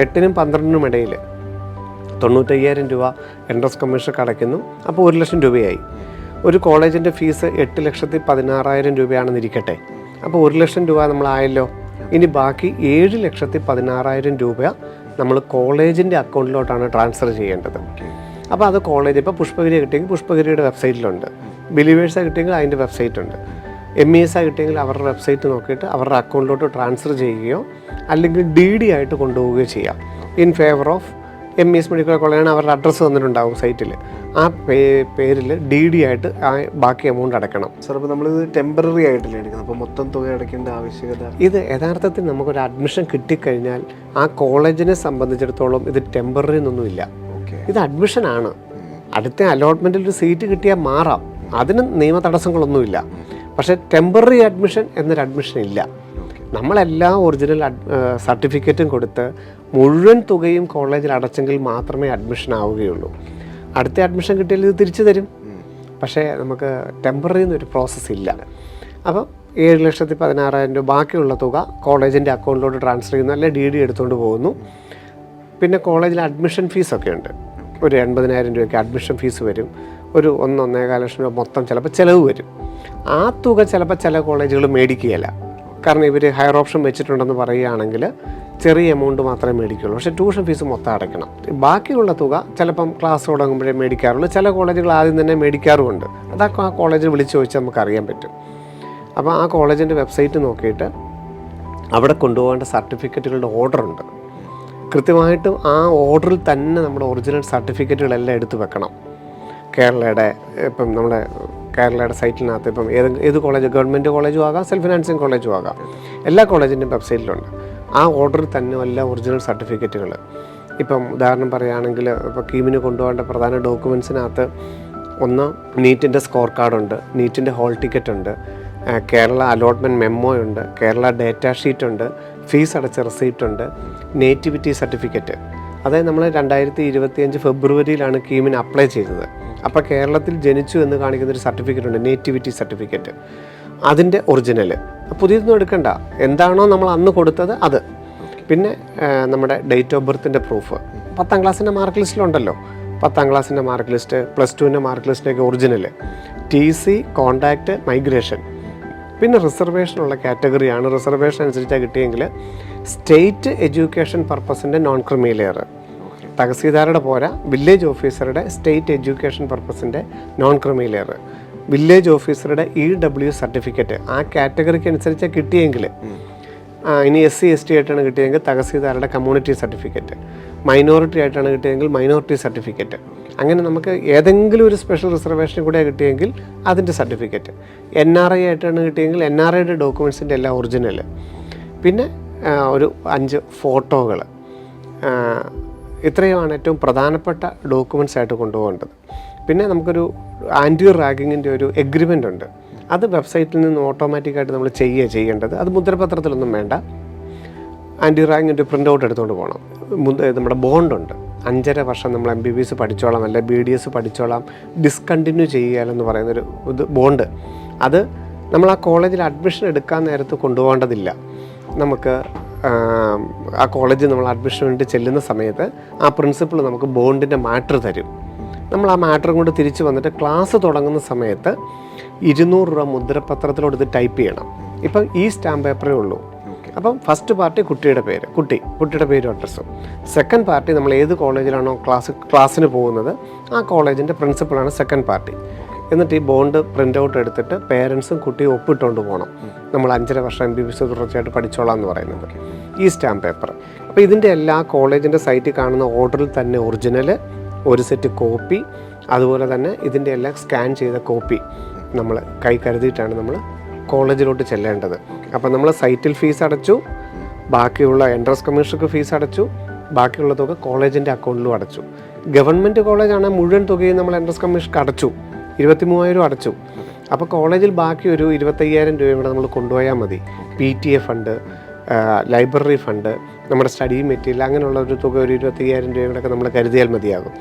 8-നും 12-നും ഇടയിൽ 95,000 രൂപ എൻട്രൻസ് കമ്മീഷർക്ക് അടയ്ക്കുന്നു. അപ്പോൾ 1 ലക്ഷം രൂപയായി. ഒരു കോളേജിൻ്റെ ഫീസ് 8,16,000 രൂപയാണെന്ന് ഇരിക്കട്ടെ. അപ്പോൾ 1 ലക്ഷം രൂപ നമ്മളായല്ലോ. ഇനി ബാക്കി 7,16,000 രൂപ നമ്മൾ കോളേജിൻ്റെ അക്കൗണ്ടിലോട്ടാണ് ട്രാൻസ്ഫർ ചെയ്യേണ്ടത്. അപ്പോൾ അത് കോളേജ്, ഇപ്പോൾ പുഷ്പഗിരി കിട്ടിയെങ്കിൽ പുഷ്പഗിരിയുടെ വെബ്സൈറ്റിലുണ്ട്, ബിലീവേഴ്സാണ് കിട്ടിയെങ്കിൽ അതിൻ്റെ വെബ്സൈറ്റ് ഉണ്ട്, MES കിട്ടിയെങ്കിൽ അവരുടെ വെബ്സൈറ്റ് നോക്കിയിട്ട് അവരുടെ അക്കൗണ്ടിലോട്ട് ട്രാൻസ്ഫർ ചെയ്യുകയോ അല്ലെങ്കിൽ DD ആയിട്ട് കൊണ്ടുപോവുകയോ ചെയ്യാം. In favour of MES medical കോളേജാണ് അവരുടെ അഡ്രസ്സ് തന്നിട്ടുണ്ടാവും സൈറ്റിൽ. ആ പേരിൽ DD ആയിട്ട് ബാക്കി എമൗണ്ട് അടയ്ക്കണം. സാർ, അപ്പോൾ നമ്മളിത് ടെമ്പററി ആയിട്ടല്ലേ എടുക്കുന്നത്, അപ്പോൾ മൊത്തം തുക അടയ്ക്കേണ്ട ആവശ്യകത? ഇത് യഥാർത്ഥത്തിൽ നമുക്കൊരു അഡ്മിഷൻ കിട്ടിക്കഴിഞ്ഞാൽ ആ കോളേജിനെ സംബന്ധിച്ചിടത്തോളം ഇത് ടെമ്പററി എന്നൊന്നുമില്ല. ഇത് അഡ്മിഷനാണ്. അടുത്ത അലോട്ട്മെൻറ്റിൽ ഒരു സീറ്റ് കിട്ടിയാൽ മാറാം, അതിന് നിയമ തടസ്സങ്ങളൊന്നുമില്ല. പക്ഷേ ടെമ്പററി അഡ്മിഷൻ എന്നൊരു അഡ്മിഷൻ ഇല്ല. നമ്മളെല്ലാ ഒറിജിനൽ സർട്ടിഫിക്കറ്റും കൊടുത്ത് മുഴുവൻ തുകയും കോളേജിൽ അടച്ചെങ്കിൽ മാത്രമേ അഡ്മിഷൻ ആവുകയുള്ളൂ. അടുത്ത അഡ്മിഷൻ കിട്ടിയാൽ ഇത് തിരിച്ചു തരും. പക്ഷേ നമുക്ക് ടെമ്പററി എന്നൊരു പ്രോസസ്സ് ഇല്ല. അപ്പം 7,16,000 രൂപ ബാക്കിയുള്ള തുക കോളേജിൻ്റെ അക്കൗണ്ടിലോട്ട് ട്രാൻസ്ഫർ ചെയ്യുന്നു, അല്ലെ DD എടുത്തുകൊണ്ട് പോകുന്നു. പിന്നെ കോളേജിൽ അഡ്മിഷൻ ഫീസൊക്കെ ഉണ്ട്. ഒരു 80,000 രൂപയ്ക്ക് അഡ്മിഷൻ ഫീസ് വരും. ഒരു 1-1.25 ലക്ഷം രൂപ മൊത്തം ചിലപ്പോൾ ചിലവ് വരും. ആ തുക ചിലപ്പോൾ ചില കോളേജുകൾ മേടിക്കുകയില്ല. കാരണം ഇവർ ഹയർ ഓപ്ഷൻ വെച്ചിട്ടുണ്ടെന്ന് പറയുകയാണെങ്കിൽ ചെറിയ എമൗണ്ട് മാത്രമേ മേടിക്കുകയുള്ളൂ. പക്ഷേ ട്യൂഷൻ ഫീസ് മൊത്തം അടയ്ക്കണം. ബാക്കിയുള്ള തുക ചിലപ്പം ക്ലാസ് തുടങ്ങുമ്പോഴേ മേടിക്കാറുള്ളൂ. ചില കോളേജുകൾ ആദ്യം തന്നെ മേടിക്കാറുമുണ്ട്. അതൊക്കെ ആ കോളേജിൽ വിളിച്ച് ചോദിച്ചാൽ നമുക്ക് അറിയാൻ പറ്റും. അപ്പോൾ ആ കോളേജിൻ്റെ വെബ്സൈറ്റ് നോക്കിയിട്ട് അവിടെ കൊണ്ടുപോകേണ്ട സർട്ടിഫിക്കറ്റുകളുടെ ഓർഡറുണ്ട്. കൃത്യമായിട്ടും ആ ഓർഡറിൽ തന്നെ നമ്മുടെ ഒറിജിനൽ സർട്ടിഫിക്കറ്റുകളെല്ലാം എടുത്ത് വെക്കണം. ഇപ്പം നമ്മുടെ കേരളയുടെ സൈറ്റിനകത്ത് ഇപ്പം ഏത് കോളേജ്, ഗവൺമെൻറ് കോളേജും ആകാം, സെൽഫ് ഫിനാൻസിങ് കോളേജും ആകാം, എല്ലാ കോളേജിൻ്റെയും വെബ്സൈറ്റിലുണ്ട്. ആ ഓർഡറിൽ തന്നെ എല്ലാ ഒറിജിനൽ സർട്ടിഫിക്കറ്റുകൾ. ഇപ്പം ഉദാഹരണം പറയുകയാണെങ്കിൽ ഇപ്പോൾ കീമിന് കൊണ്ടുപോകേണ്ട പ്രധാന ഡോക്യുമെൻസിനകത്ത് ഒന്ന് നീറ്റിൻ്റെ സ്കോർ കാർഡുണ്ട്, നീറ്റിൻ്റെ ഹോൾ ടിക്കറ്റ് ഉണ്ട്, കേരള അലോട്ട്മെൻറ്റ് മെമ്മോ ഉണ്ട്, കേരള ഡേറ്റ ഷീറ്റ് ഉണ്ട്, ഫീസ് അടച്ച റെസിപ്റ്റ് ഉണ്ട്, നേറ്റിവിറ്റി സർട്ടിഫിക്കറ്റ്. അതായത് നമ്മൾ 2025 ഫെബ്രുവരിയിലാണ് കീമിന് അപ്ലൈ ചെയ്തത്. അപ്പോൾ കേരളത്തിൽ ജനിച്ചു എന്ന് കാണിക്കുന്നൊരു സർട്ടിഫിക്കറ്റ് ഉണ്ട്, നേറ്റിവിറ്റി സർട്ടിഫിക്കറ്റ്. അതിൻ്റെ ഒറിജിനൽ. പുതിയതൊന്നും എടുക്കണ്ട, എന്താണോ നമ്മൾ അന്ന് കൊടുത്തത് അത്. പിന്നെ നമ്മുടെ ഡേറ്റ് ഓഫ് ബർത്തിൻ്റെ പ്രൂഫ്. 10ാം ക്ലാസ്സിൻ്റെ മാർക്ക് ലിസ്റ്റിലുണ്ടല്ലോ, 10ാം ക്ലാസ്സിൻ്റെ മാർക്ക് ലിസ്റ്റ്, +2ൻ്റെ മാർക്ക് ലിസ്റ്റിൻ്റെയൊക്കെ ഒറിജിനൽ, TC, കോണ്ടാക്റ്റ്, മൈഗ്രേഷൻ. പിന്നെ റിസർവേഷനുള്ള കാറ്റഗറിയാണ്. റിസർവേഷൻ അനുസരിച്ചാണ് കിട്ടിയെങ്കിൽ സ്റ്റേറ്റ് എഡ്യൂക്കേഷൻ പർപ്പസിൻ്റെ നോൺ ക്രിമി ലെയർ, തഹസീൽദാരുടെ പോരാ, വില്ലേജ് ഓഫീസറുടെ സ്റ്റേറ്റ് എഡ്യൂക്കേഷൻ പർപ്പസിൻ്റെ നോൺ ക്രിമി ലെയർ, വില്ലേജ് ഓഫീസറുടെ EW സർട്ടിഫിക്കറ്റ്. ആ കാറ്റഗറിക്ക് അനുസരിച്ചാണ് കിട്ടിയെങ്കിൽ. ഇനി SC ST ആയിട്ടാണ് കിട്ടിയെങ്കിൽ തഹസീൽദാരുടെ കമ്മ്യൂണിറ്റി സർട്ടിഫിക്കറ്റ്, മൈനോറിറ്റി ആയിട്ടാണ് കിട്ടിയെങ്കിൽ മൈനോറിറ്റി സർട്ടിഫിക്കറ്റ്. അങ്ങനെ നമുക്ക് ഏതെങ്കിലും ഒരു സ്പെഷ്യൽ റിസർവേഷൻ കൂടെ കിട്ടിയെങ്കിൽ അതിൻ്റെ സർട്ടിഫിക്കറ്റ്. NRI ആയിട്ടാണ് കിട്ടിയെങ്കിൽ NRIയുടെ ഡോക്യുമെൻസിൻ്റെ എല്ലാം ഒറിജിനൽ. പിന്നെ ഒരു 5 ഫോട്ടോകൾ. ഇത്രയുമാണ് ഏറ്റവും പ്രധാനപ്പെട്ട ഡോക്യുമെൻറ്റ്സ് ആയിട്ട് കൊണ്ടുപോകേണ്ടത്. പിന്നെ നമുക്കൊരു ആൻറ്റി റാഗിങ്ങിൻ്റെ ഒരു എഗ്രിമെൻ്റ് ഉണ്ട്. അത് വെബ്സൈറ്റിൽ നിന്ന് ഓട്ടോമാറ്റിക്കായിട്ട് നമ്മൾ ചെയ്യേണ്ടത്. അത് മുദ്രപത്രത്തിലൊന്നും വേണ്ട. ആൻറ്റി റാഗിങ്ങിൻ്റെ പ്രിൻ്റ് ഔട്ട് എടുത്തുകൊണ്ട് പോകണം. നമ്മുടെ ബോണ്ടുണ്ട്, 5.5 വർഷം നമ്മൾ MBBS പഠിച്ചോളാം, അല്ലെ BDS പഠിച്ചോളാം, ഡിസ്കണ്ടിന്യൂ ചെയ്യാലെന്ന് പറയുന്നൊരു ബോണ്ട്. അത് നമ്മൾ ആ കോളേജിൽ അഡ്മിഷൻ എടുക്കാൻ നേരത്ത് കൊണ്ടുപോകേണ്ടതില്ല. നമുക്ക് ആ കോളേജിൽ നമ്മൾ അഡ്മിഷൻ വേണ്ടി ചെല്ലുന്ന സമയത്ത് ആ പ്രിൻസിപ്പൾ നമുക്ക് ബോണ്ടിൻ്റെ മാറ്റർ തരും. നമ്മൾ ആ മാറ്ററും കൊണ്ട് തിരിച്ച് വന്നിട്ട് ക്ലാസ് തുടങ്ങുന്ന സമയത്ത് 200 രൂപ മുദ്രപത്രത്തിലോട്ട് ടൈപ്പ് ചെയ്യണം. ഇപ്പം ഈ സ്റ്റാമ്പ് പേപ്പറേ ഉള്ളൂ. അപ്പം ഫസ്റ്റ് പാർട്ടി കുട്ടിയുടെ പേര്, കുട്ടിയുടെ പേരും അഡ്രസ്സും. സെക്കൻഡ് പാർട്ടി നമ്മൾ ഏത് കോളേജിലാണോ ക്ലാസ്സിന് പോകുന്നത് ആ കോളേജിൻ്റെ പ്രിൻസിപ്പളാണ് സെക്കൻഡ് പാർട്ടി. എന്നിട്ട് ഈ ബോണ്ട് പ്രിൻ്റ് ഔട്ട് എടുത്തിട്ട് പേരൻസും കുട്ടിയും ഒപ്പിട്ടുകൊണ്ട് പോകണം. നമ്മൾ 5.5 വർഷം MBBS തുടർച്ചയായിട്ട് പഠിച്ചോളാം എന്ന് പറയുന്നത് ഈ സ്റ്റാമ്പ് പേപ്പർ. അപ്പോൾ ഇതിൻ്റെ എല്ലാ കോളേജിൻ്റെ സൈറ്റിൽ കാണുന്ന ഓർഡറിൽ തന്നെ ഒറിജിനൽ, ഒരു സെറ്റ് കോപ്പി, അതുപോലെ തന്നെ ഇതിൻ്റെ എല്ലാം സ്കാൻ ചെയ്ത കോപ്പി നമ്മൾ കൈ കരുതിയിട്ടാണ് നമ്മൾ കോളേജിലോട്ട് ചെല്ലേണ്ടത്. അപ്പോൾ നമ്മൾ സൈറ്റിൽ ഫീസ് അടച്ചു, ബാക്കിയുള്ള എൻട്രൻസ് കമ്മീഷണർക്ക് ഫീസ് അടച്ചു, ബാക്കിയുള്ള തുക കോളേജിൻ്റെ അക്കൗണ്ടിലും അടച്ചു. ഗവൺമെൻറ് കോളേജാണെങ്കിൽ മുഴുവൻ തുകയും നമ്മൾ എൻട്രൻസ് കമ്മീഷർക്ക് അടച്ചു, 23,000 അടച്ചു. അപ്പോൾ കോളേജിൽ ബാക്കി ഒരു 25,000 രൂപയും കൂടെ നമ്മൾ കൊണ്ടുപോയാൽ മതി. PTA ഫണ്ട്, ലൈബ്രറി ഫണ്ട്, നമ്മുടെ സ്റ്റഡി മെറ്റീരിയൽ, അങ്ങനെയുള്ള ഒരു തുക ഒരു 25,000 രൂപയും കൂടെ നമ്മൾ കരുതിയാൽ മതിയാകും.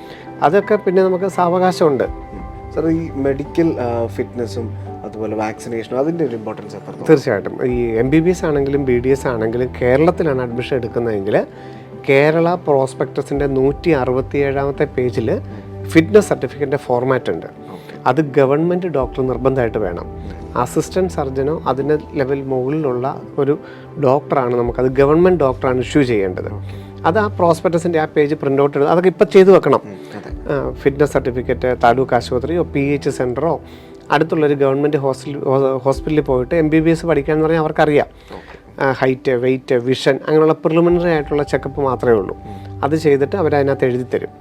അതൊക്കെ പിന്നെ നമുക്ക് സാവകാശമുണ്ട്. സാർ, ഈ മെഡിക്കൽ ഫിറ്റ്നസും അതുപോലെ വാക്സിനേഷനും അതിൻ്റെ ഒരു ഇമ്പോർട്ടൻസ് എത്ര? തീർച്ചയായിട്ടും. ഈ MBBS ആണെങ്കിലും BDS ആണെങ്കിലും കേരളത്തിലാണ് അഡ്മിഷൻ എടുക്കുന്നതെങ്കിൽ കേരള പ്രോസ്പെക്ടസിൻ്റെ 167-ാമത്തെ പേജിൽ ഫിറ്റ്നസ് സർട്ടിഫിക്കറ്റിൻ്റെ ഫോർമാറ്റ് ഉണ്ട്. അത് ഗവൺമെൻറ് ഡോക്ടർ നിർബന്ധമായിട്ട് വേണം. അസിസ്റ്റൻറ്റ് സർജനോ അതിൻ്റെ ലെവൽ മുകളിലുള്ള ഒരു ഡോക്ടറാണ് നമുക്കത് ഗവൺമെൻറ് ഡോക്ടറാണ് ഇഷ്യൂ ചെയ്യേണ്ടത്. അത് ആ പ്രോസ്പെക്ടസിൻ്റെ ആ പേജ് പ്രിൻ്റ് ഔട്ട് എടുത്ത് അതൊക്കെ ഇപ്പോൾ ചെയ്തു വെക്കണം. ഫിറ്റ്നസ് സർട്ടിഫിക്കറ്റ് താലൂക്ക് ആശുപത്രിയോ PH സെൻറ്ററോ അടുത്തുള്ളൊരു ഗവൺമെൻറ് ഹോസ്പിറ്റലിൽ പോയിട്ട് MBBS പഠിക്കാമെന്ന് പറഞ്ഞാൽ അവർക്കറിയാം. ഹൈറ്റ്, വെയ്റ്റ്, വിഷൻ, അങ്ങനെയുള്ള പ്രിലിമിനറി ആയിട്ടുള്ള ചെക്കപ്പ് മാത്രമേ ഉള്ളൂ. അത് ചെയ്തിട്ട് അവരതിനകത്ത് എഴുതി തരും.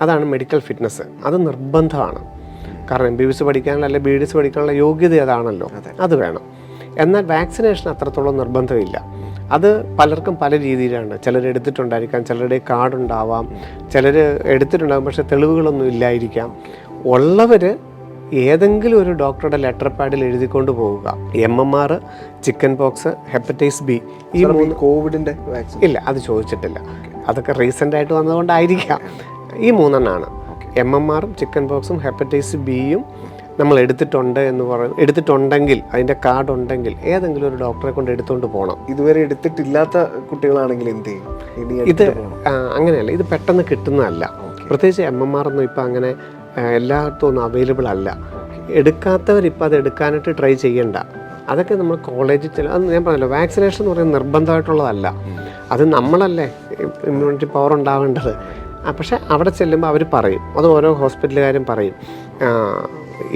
അതാണ് മെഡിക്കൽ ഫിറ്റ്നസ്. അത് നിർബന്ധമാണ്. കാരണം MBBS പഠിക്കാനുള്ള അല്ലെങ്കിൽ BDS പഠിക്കാനുള്ള യോഗ്യത അതാണല്ലോ, അത് വേണം. എന്നാൽ വാക്സിനേഷൻ അത്രത്തോളം നിർബന്ധമില്ല. അത് പലർക്കും പല രീതിയിലാണ്. ചിലർ എടുത്തിട്ടുണ്ടായിരിക്കാം, ചിലരുടെ കാർഡ് ഉണ്ടാവാം, ചിലർ എടുത്തിട്ടുണ്ടാകും പക്ഷേ തെളിവുകളൊന്നും ഇല്ലായിരിക്കാം. ഉള്ളവർ ഏതെങ്കിലും ഒരു ഡോക്ടറുടെ ലെറ്റർ പാഡിൽ എഴുതിക്കൊണ്ട് പോവുക. MMR, chicken pox, hepatitis B, ഈ 3. കോവിഡിൻ്റെ വാക്സിൻ ഇല്ല, അത് ചോദിച്ചിട്ടില്ല. അതൊക്കെ റീസെൻ്റായിട്ട് വന്നതുകൊണ്ടായിരിക്കാം. ഈ 3 MMRും ചിക്കൻ പോക്സും ഹെപ്പറ്റൈറ്റിസ് Bയും നമ്മൾ എടുത്തിട്ടുണ്ടെങ്കിൽ അതിൻ്റെ കാർഡ് ഉണ്ടെങ്കിൽ ഏതെങ്കിലും ഒരു ഡോക്ടറെ കൊണ്ട് എടുത്തുകൊണ്ട് പോകണം. ഇതുവരെ എടുത്തിട്ടില്ലാത്ത കുട്ടികളാണെങ്കിൽ എന്ത് ചെയ്യും? ഇത് അങ്ങനെയല്ല, ഇത് പെട്ടെന്ന് കിട്ടുന്നതല്ല. പ്രത്യേകിച്ച് MMR ഒന്നും ഇപ്പം അങ്ങനെ എല്ലായിടത്തും ഒന്നും അവൈലബിൾ അല്ല. എടുക്കാത്തവരിപ്പോൾ അത് എടുക്കാനായിട്ട് ട്രൈ ചെയ്യണ്ട. അതൊക്കെ നമ്മൾ കോളേജിൽ അത് ഞാൻ പറഞ്ഞല്ലോ, വാക്സിനേഷൻ എന്ന് പറയുന്നത് നിർബന്ധമായിട്ടുള്ളതല്ല. അത് നമ്മളല്ലേ ഇമ്മ്യൂണിറ്റി പവർ ഉണ്ടാവേണ്ടത്. പക്ഷേ അവിടെ ചെല്ലുമ്പോൾ അവർ പറയും, അത് ഓരോ ഹോസ്പിറ്റലുകാരും പറയും,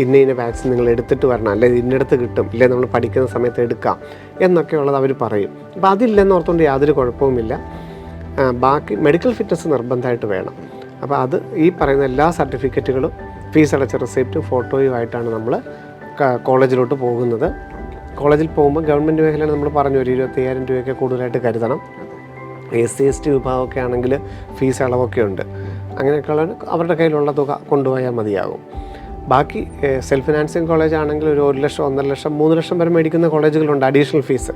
ഇന്ന വാക്സിൻ നിങ്ങൾ എടുത്തിട്ട് വരണം, അല്ലെങ്കിൽ ഇന്നടത്ത് കിട്ടും, ഇല്ലേ നമ്മൾ പഠിക്കുന്ന സമയത്ത് എടുക്കാം എന്നൊക്കെയുള്ളത് അവർ പറയും. അപ്പോൾ അതില്ലെന്ന് ഓർത്തുകൊണ്ട് യാതൊരു കുഴപ്പവുമില്ല. ബാക്കി മെഡിക്കൽ ഫിറ്റ്നസ് നിർബന്ധമായിട്ട് വേണം. അപ്പോൾ അത് ഈ പറയുന്ന എല്ലാ സർട്ടിഫിക്കറ്റുകളും, ഫീസ് അടച്ച റെസിപ്റ്റും ഫോട്ടോയുമായിട്ടാണ് നമ്മൾ കോളേജിലോട്ട് പോകുന്നത്. കോളേജിൽ പോകുമ്പോൾ ഗവൺമെൻറ് മേഖലയിൽ നമ്മൾ പറഞ്ഞു ഒരു 25,000 രൂപയൊക്കെ കൂടുതലായിട്ട് കരുതണം. SC/ST വിഭാഗമൊക്കെ ആണെങ്കിൽ ഫീസ് ഇളവൊക്കെ ഉണ്ട്. അങ്ങനെയൊക്കെയുള്ള അവരുടെ കയ്യിലുള്ള തുക കൊണ്ടുപോയാൽ മതിയാകും. ബാക്കി സെൽഫ് ഫിനാൻസിങ് കോളേജ് ആണെങ്കിൽ ഒരു 1 ലക്ഷം, 1.5 ലക്ഷം, 3 ലക്ഷം വരെ മേടിക്കുന്ന കോളേജുകളുണ്ട് അഡീഷണൽ ഫീസ്.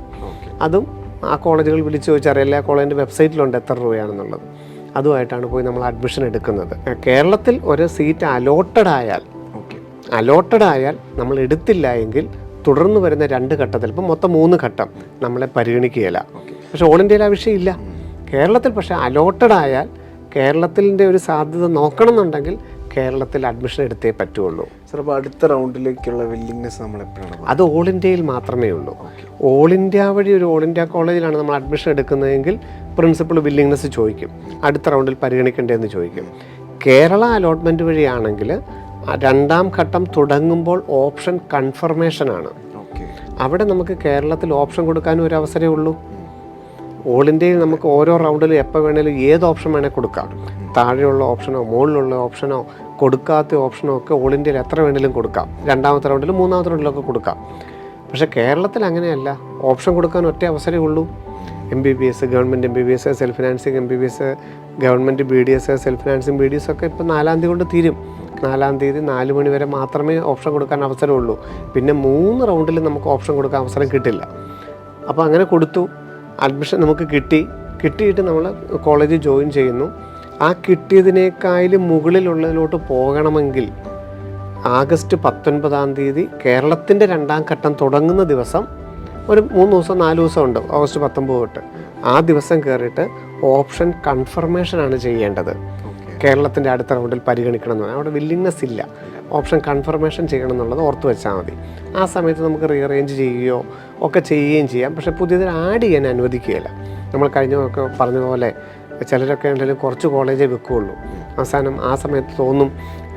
അതും ആ കോളേജുകൾ വിളിച്ച് ചോദിച്ചാൽ എല്ലാ കോളേജിൻ്റെ വെബ്സൈറ്റിലുണ്ട് എത്ര രൂപയാണെന്നുള്ളത്. അതുമായിട്ടാണ് പോയി നമ്മൾ അഡ്മിഷൻ എടുക്കുന്നത്. കേരളത്തിൽ ഒരു സീറ്റ് അലോട്ടഡ് ആയാൽ നമ്മൾ എടുത്തില്ല എങ്കിൽ തുടർന്ന് വരുന്ന 2 ഘട്ടത്തിൽ, ഇപ്പം മൊത്തം 3 ഘട്ടം നമ്മളെ പരിഗണിക്കുകയില്ല. പക്ഷേ ഓൾ ഇന്ത്യയിൽ ആ വിഷയമില്ല. കേരളത്തിൽ പക്ഷേ അലോട്ടഡ് ആയാൽ കേരളത്തിൻ്റെ ഒരു സാധ്യത നോക്കണമെന്നുണ്ടെങ്കിൽ കേരളത്തിൽ അഡ്മിഷൻ എടുത്തേ പറ്റുള്ളൂ. സാർ, അപ്പോൾ അടുത്ത റൗണ്ടിലേക്കുള്ള വില്ലിങ്നെസ് നമ്മൾ എപ്പോഴാണ്? അത് ഓൾ ഇന്ത്യയിൽ മാത്രമേ ഉള്ളൂ. ഓൾ ഇന്ത്യ വഴി ഒരു ഓൾ ഇന്ത്യ കോളേജിലാണ് നമ്മൾ അഡ്മിഷൻ എടുക്കുന്നതെങ്കിൽ പ്രിൻസിപ്പൾ വില്ലിങ്നെസ് ചോദിക്കും, അടുത്ത റൗണ്ടിൽ പരിഗണിക്കേണ്ടതെന്ന് ചോദിക്കും. കേരള അലോട്ട്മെൻറ്റ് വഴിയാണെങ്കിൽ 2ാം ഘട്ടം തുടങ്ങുമ്പോൾ ഓപ്ഷൻ കൺഫർമേഷനാണ്. അവിടെ നമുക്ക് കേരളത്തിൽ ഓപ്ഷൻ കൊടുക്കാനും ഒരു അവസരമേ ഉള്ളൂ. ഓൾ ഇന്ത്യയിൽ നമുക്ക് ഓരോ റൗണ്ടിൽ എപ്പോൾ വേണേലും ഏത് ഓപ്ഷൻ വേണേൽ കൊടുക്കാം. താഴെയുള്ള ഓപ്ഷനോ മുകളിലുള്ള ഓപ്ഷനോ കൊടുക്കാത്ത ഓപ്ഷനോ ഒക്കെ ഓൾ ഇന്ത്യയിൽ എത്ര വേണേലും കൊടുക്കാം. 2ാമത്തെ റൗണ്ടിലും 3ാമത്തെ റൗണ്ടിലൊക്കെ കൊടുക്കാം. പക്ഷേ കേരളത്തിൽ അങ്ങനെയല്ല, ഓപ്ഷൻ കൊടുക്കാൻ ഒറ്റ അവസരമേ ഉള്ളൂ. MBBS, government MBBS, self financing MBBS, government BDS, self financing BDS ഒക്കെ ഇപ്പോൾ 4-ാം തീയതി കൊണ്ട് തീരും. 4-ാം തീയതി 4 മണി വരെ മാത്രമേ ഓപ്ഷൻ കൊടുക്കാൻ അവസരമുള്ളൂ. പിന്നെ 3 റൗണ്ടിൽ നമുക്ക് ഓപ്ഷൻ കൊടുക്കാൻ അവസരം കിട്ടില്ല. അപ്പോൾ അങ്ങനെ കൊടുത്തു, അഡ്മിഷൻ നമുക്ക് കിട്ടിയിട്ട് നമ്മൾ കോളേജിൽ ജോയിൻ ചെയ്യുന്നു. ആ കിട്ടിയതിനേക്കാളും മുകളിലുള്ളതിലോട്ട് പോകണമെങ്കിൽ ആഗസ്റ്റ് 19-ാം തീയതി കേരളത്തിൻ്റെ 2ാം ഘട്ടം തുടങ്ങുന്ന ദിവസം ഒരു 3 ദിവസം 4 ദിവസം ഉണ്ട്, ഓഗസ്റ്റ് 19 തൊട്ട്. ആ ദിവസം കയറിയിട്ട് ഓപ്ഷൻ കൺഫർമേഷനാണ് ചെയ്യേണ്ടത്. കേരളത്തിൻ്റെ അടുത്ത റൗണ്ടിൽ പരിഗണിക്കണം എന്ന് പറഞ്ഞാൽ അവിടെ വില്ലിങ്നെസ് ഇല്ല, ഓപ്ഷൻ കൺഫർമേഷൻ ചെയ്യണം എന്നുള്ളത് ഓർത്ത് വെച്ചാൽ മതി. ആ സമയത്ത് നമുക്ക് റീഅറേഞ്ച് ചെയ്യുകയോ ഒക്കെ ചെയ്യുകയും ചെയ്യാം. പക്ഷേ പുതിയതിൽ ആഡ് ചെയ്യാൻ അനുവദിക്കുകയില്ല. നമ്മൾ കഴിഞ്ഞൊക്കെ പറഞ്ഞതുപോലെ ചിലരൊക്കെ ഉണ്ടെങ്കിലും കുറച്ച് കോളേജേ വെക്കുകയുള്ളൂ. അവസാനം ആ സമയത്ത് തോന്നും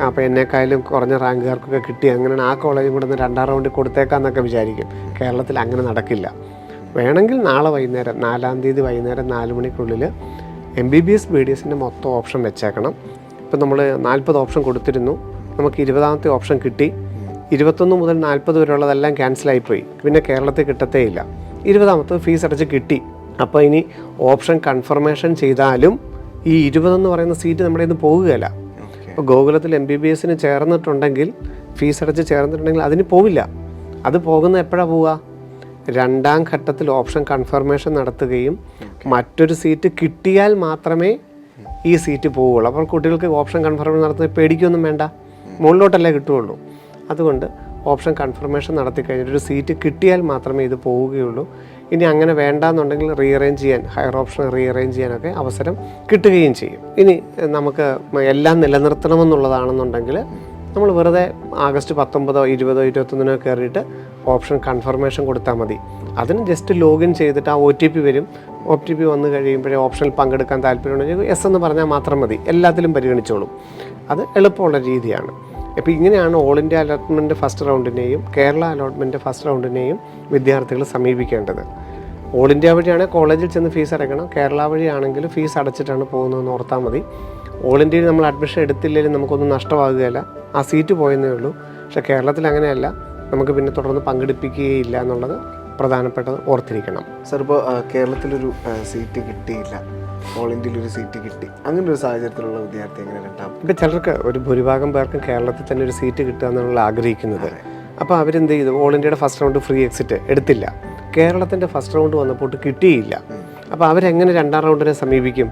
അപ്പോൾ എന്നെക്കാളും കുറഞ്ഞ റാങ്കുകാർക്കൊക്കെ കിട്ടി, അങ്ങനെയാണ് ആ കോളേജും കൂടെ 2ാം റൗണ്ടിൽ കൊടുത്തേക്കാന്നൊക്കെ വിചാരിക്കും. കേരളത്തിൽ അങ്ങനെ നടക്കില്ല. വേണമെങ്കിൽ നാളെ വൈകുന്നേരം 4-ാം തീയതി വൈകുന്നേരം 4 മണിക്കുള്ളിൽ MBBS BDSൻ്റെ മൊത്തം ഓപ്ഷൻ വെച്ചേക്കണം. ഇപ്പം നമ്മൾ 40 ഓപ്ഷൻ കൊടുത്തിരുന്നു, നമുക്ക് 20ാമത്തെ ഓപ്ഷൻ കിട്ടി. 21 മുതൽ 40 വരെയുള്ളതെല്ലാം ക്യാൻസലായിപ്പോയി. പിന്നെ കേരളത്തിൽ കിട്ടത്തേ ഇല്ല. 20ാമത്തത് ഫീസ് അടച്ച് കിട്ടി. അപ്പോൾ ഇനി ഓപ്ഷൻ കൺഫർമേഷൻ ചെയ്താലും ഈ 20 എന്ന് പറയുന്ന സീറ്റ് നമ്മുടെ ഇന്ന് പോകുകയില്ല. ഇപ്പോൾ ഗോകുലത്തിൽ MBBSന് ചേർന്നിട്ടുണ്ടെങ്കിൽ, ഫീസ് അടച്ച് ചേർന്നിട്ടുണ്ടെങ്കിൽ അതിന് പോവില്ല. അത് പോകുന്നത് എപ്പോഴാണ് പോവുക? 2ാം ഘട്ടത്തിൽ ഓപ്ഷൻ കൺഫർമേഷൻ നടത്തുകയും മറ്റൊരു സീറ്റ് കിട്ടിയാൽ മാത്രമേ ഈ സീറ്റ് പോവുകയുള്ളൂ. അപ്പോൾ കുട്ടികൾക്ക് ഓപ്ഷൻ കൺഫർമേഷൻ നടത്തുന്നത് പേടിക്കൊന്നും വേണ്ട, മുകളിലോട്ടല്ലേ കിട്ടുകയുള്ളൂ. അതുകൊണ്ട് ഓപ്ഷൻ കൺഫർമേഷൻ നടത്തി കഴിഞ്ഞിട്ട് ഒരു സീറ്റ് കിട്ടിയാൽ മാത്രമേ ഇത് പോവുകയുള്ളൂ. ഇനി അങ്ങനെ വേണ്ടാന്നുണ്ടെങ്കിൽ റീഅറേഞ്ച് ചെയ്യാൻ, ഹയർ ഓപ്ഷൻ റീഅറേഞ്ച് ചെയ്യാനൊക്കെ അവസരം കിട്ടുകയും ചെയ്യും. ഇനി നമുക്ക് എല്ലാം നിലനിർത്തണമെന്നുള്ളതാണെന്നുണ്ടെങ്കിൽ നമ്മൾ വെറുതെ ആഗസ്റ്റ് 19, 20, 21 കയറിയിട്ട് ഓപ്ഷൻ കൺഫർമേഷൻ കൊടുത്താൽ മതി. അതിന് ജസ്റ്റ് ലോഗിൻ ചെയ്തിട്ട് ആ OTP വരും. OTP വന്നു കഴിയുമ്പോഴേ ഓപ്ഷനിൽ പങ്കെടുക്കാൻ താല്പര്യമുണ്ടെങ്കിൽ എസ് എന്ന് പറഞ്ഞാൽ മാത്രം മതി, എല്ലാത്തിലും പരിഗണിച്ചോളും. അത് എളുപ്പമുള്ള രീതിയാണ്. അപ്പോൾ ഇങ്ങനെയാണ് ഓൾ ഇന്ത്യ അലോട്ട്മെൻറ്റ് ഫസ്റ്റ് റൗണ്ടിനെയും കേരള അലോട്ട്മെൻറ്റ് ഫസ്റ്റ് റൗണ്ടിനെയും വിദ്യാർത്ഥികൾ സമീപിക്കേണ്ടത്. ഓൾ ഇന്ത്യ വഴിയാണെങ്കിൽ കോളേജിൽ ചെന്ന് ഫീസ് അടയ്ക്കണം, കേരള വഴിയാണെങ്കിൽ ഫീസ് അടച്ചിട്ടാണ് പോകുന്നതെന്ന് ഓർത്താൽ മതി. ഓൾ ഇന്ത്യയിൽ നമ്മൾ അഡ്മിഷൻ എടുത്തില്ലെങ്കിലും നമുക്കൊന്നും നഷ്ടമാകുകയില്ല, ആ സീറ്റ് പോയെന്നേ ഉള്ളൂ. പക്ഷേ കേരളത്തിൽ അങ്ങനെയല്ല, നമുക്ക് പിന്നെ തുടർന്ന് പങ്കെടുപ്പിക്കുകയില്ല എന്നുള്ളത് പ്രധാനപ്പെട്ടത് ഓർത്തിരിക്കണം. സാർ, ഇപ്പോൾ കേരളത്തിലൊരു സീറ്റ് കിട്ടിയില്ല, ഓൾ ഇന്ത്യയിൽ ഒരു സീറ്റ് കിട്ടി, അങ്ങനെ ഒരു സാഹചര്യത്തിലുള്ള വിദ്യാർത്ഥി എങ്ങനെ രണ്ടാം? ഇപ്പം ചിലർക്ക്, ഒരു ഭൂരിഭാഗം പേർക്കും കേരളത്തിൽ തന്നെ ഒരു സീറ്റ് കിട്ടുക എന്നുള്ള ആഗ്രഹിക്കുന്നത്. അപ്പോൾ അവരെന്ത് ചെയ്തു? ഓൾ ഇന്ത്യയുടെ ഫസ്റ്റ് റൗണ്ട് ഫ്രീ എക്സിറ്റ് എടുത്തില്ല, കേരളത്തിൻ്റെ ഫസ്റ്റ് റൗണ്ട് വന്നപ്പോൾ കിട്ടിയില്ല. അപ്പോൾ അവരെങ്ങനെ 2ാം റൗണ്ടിനെ സമീപിക്കും?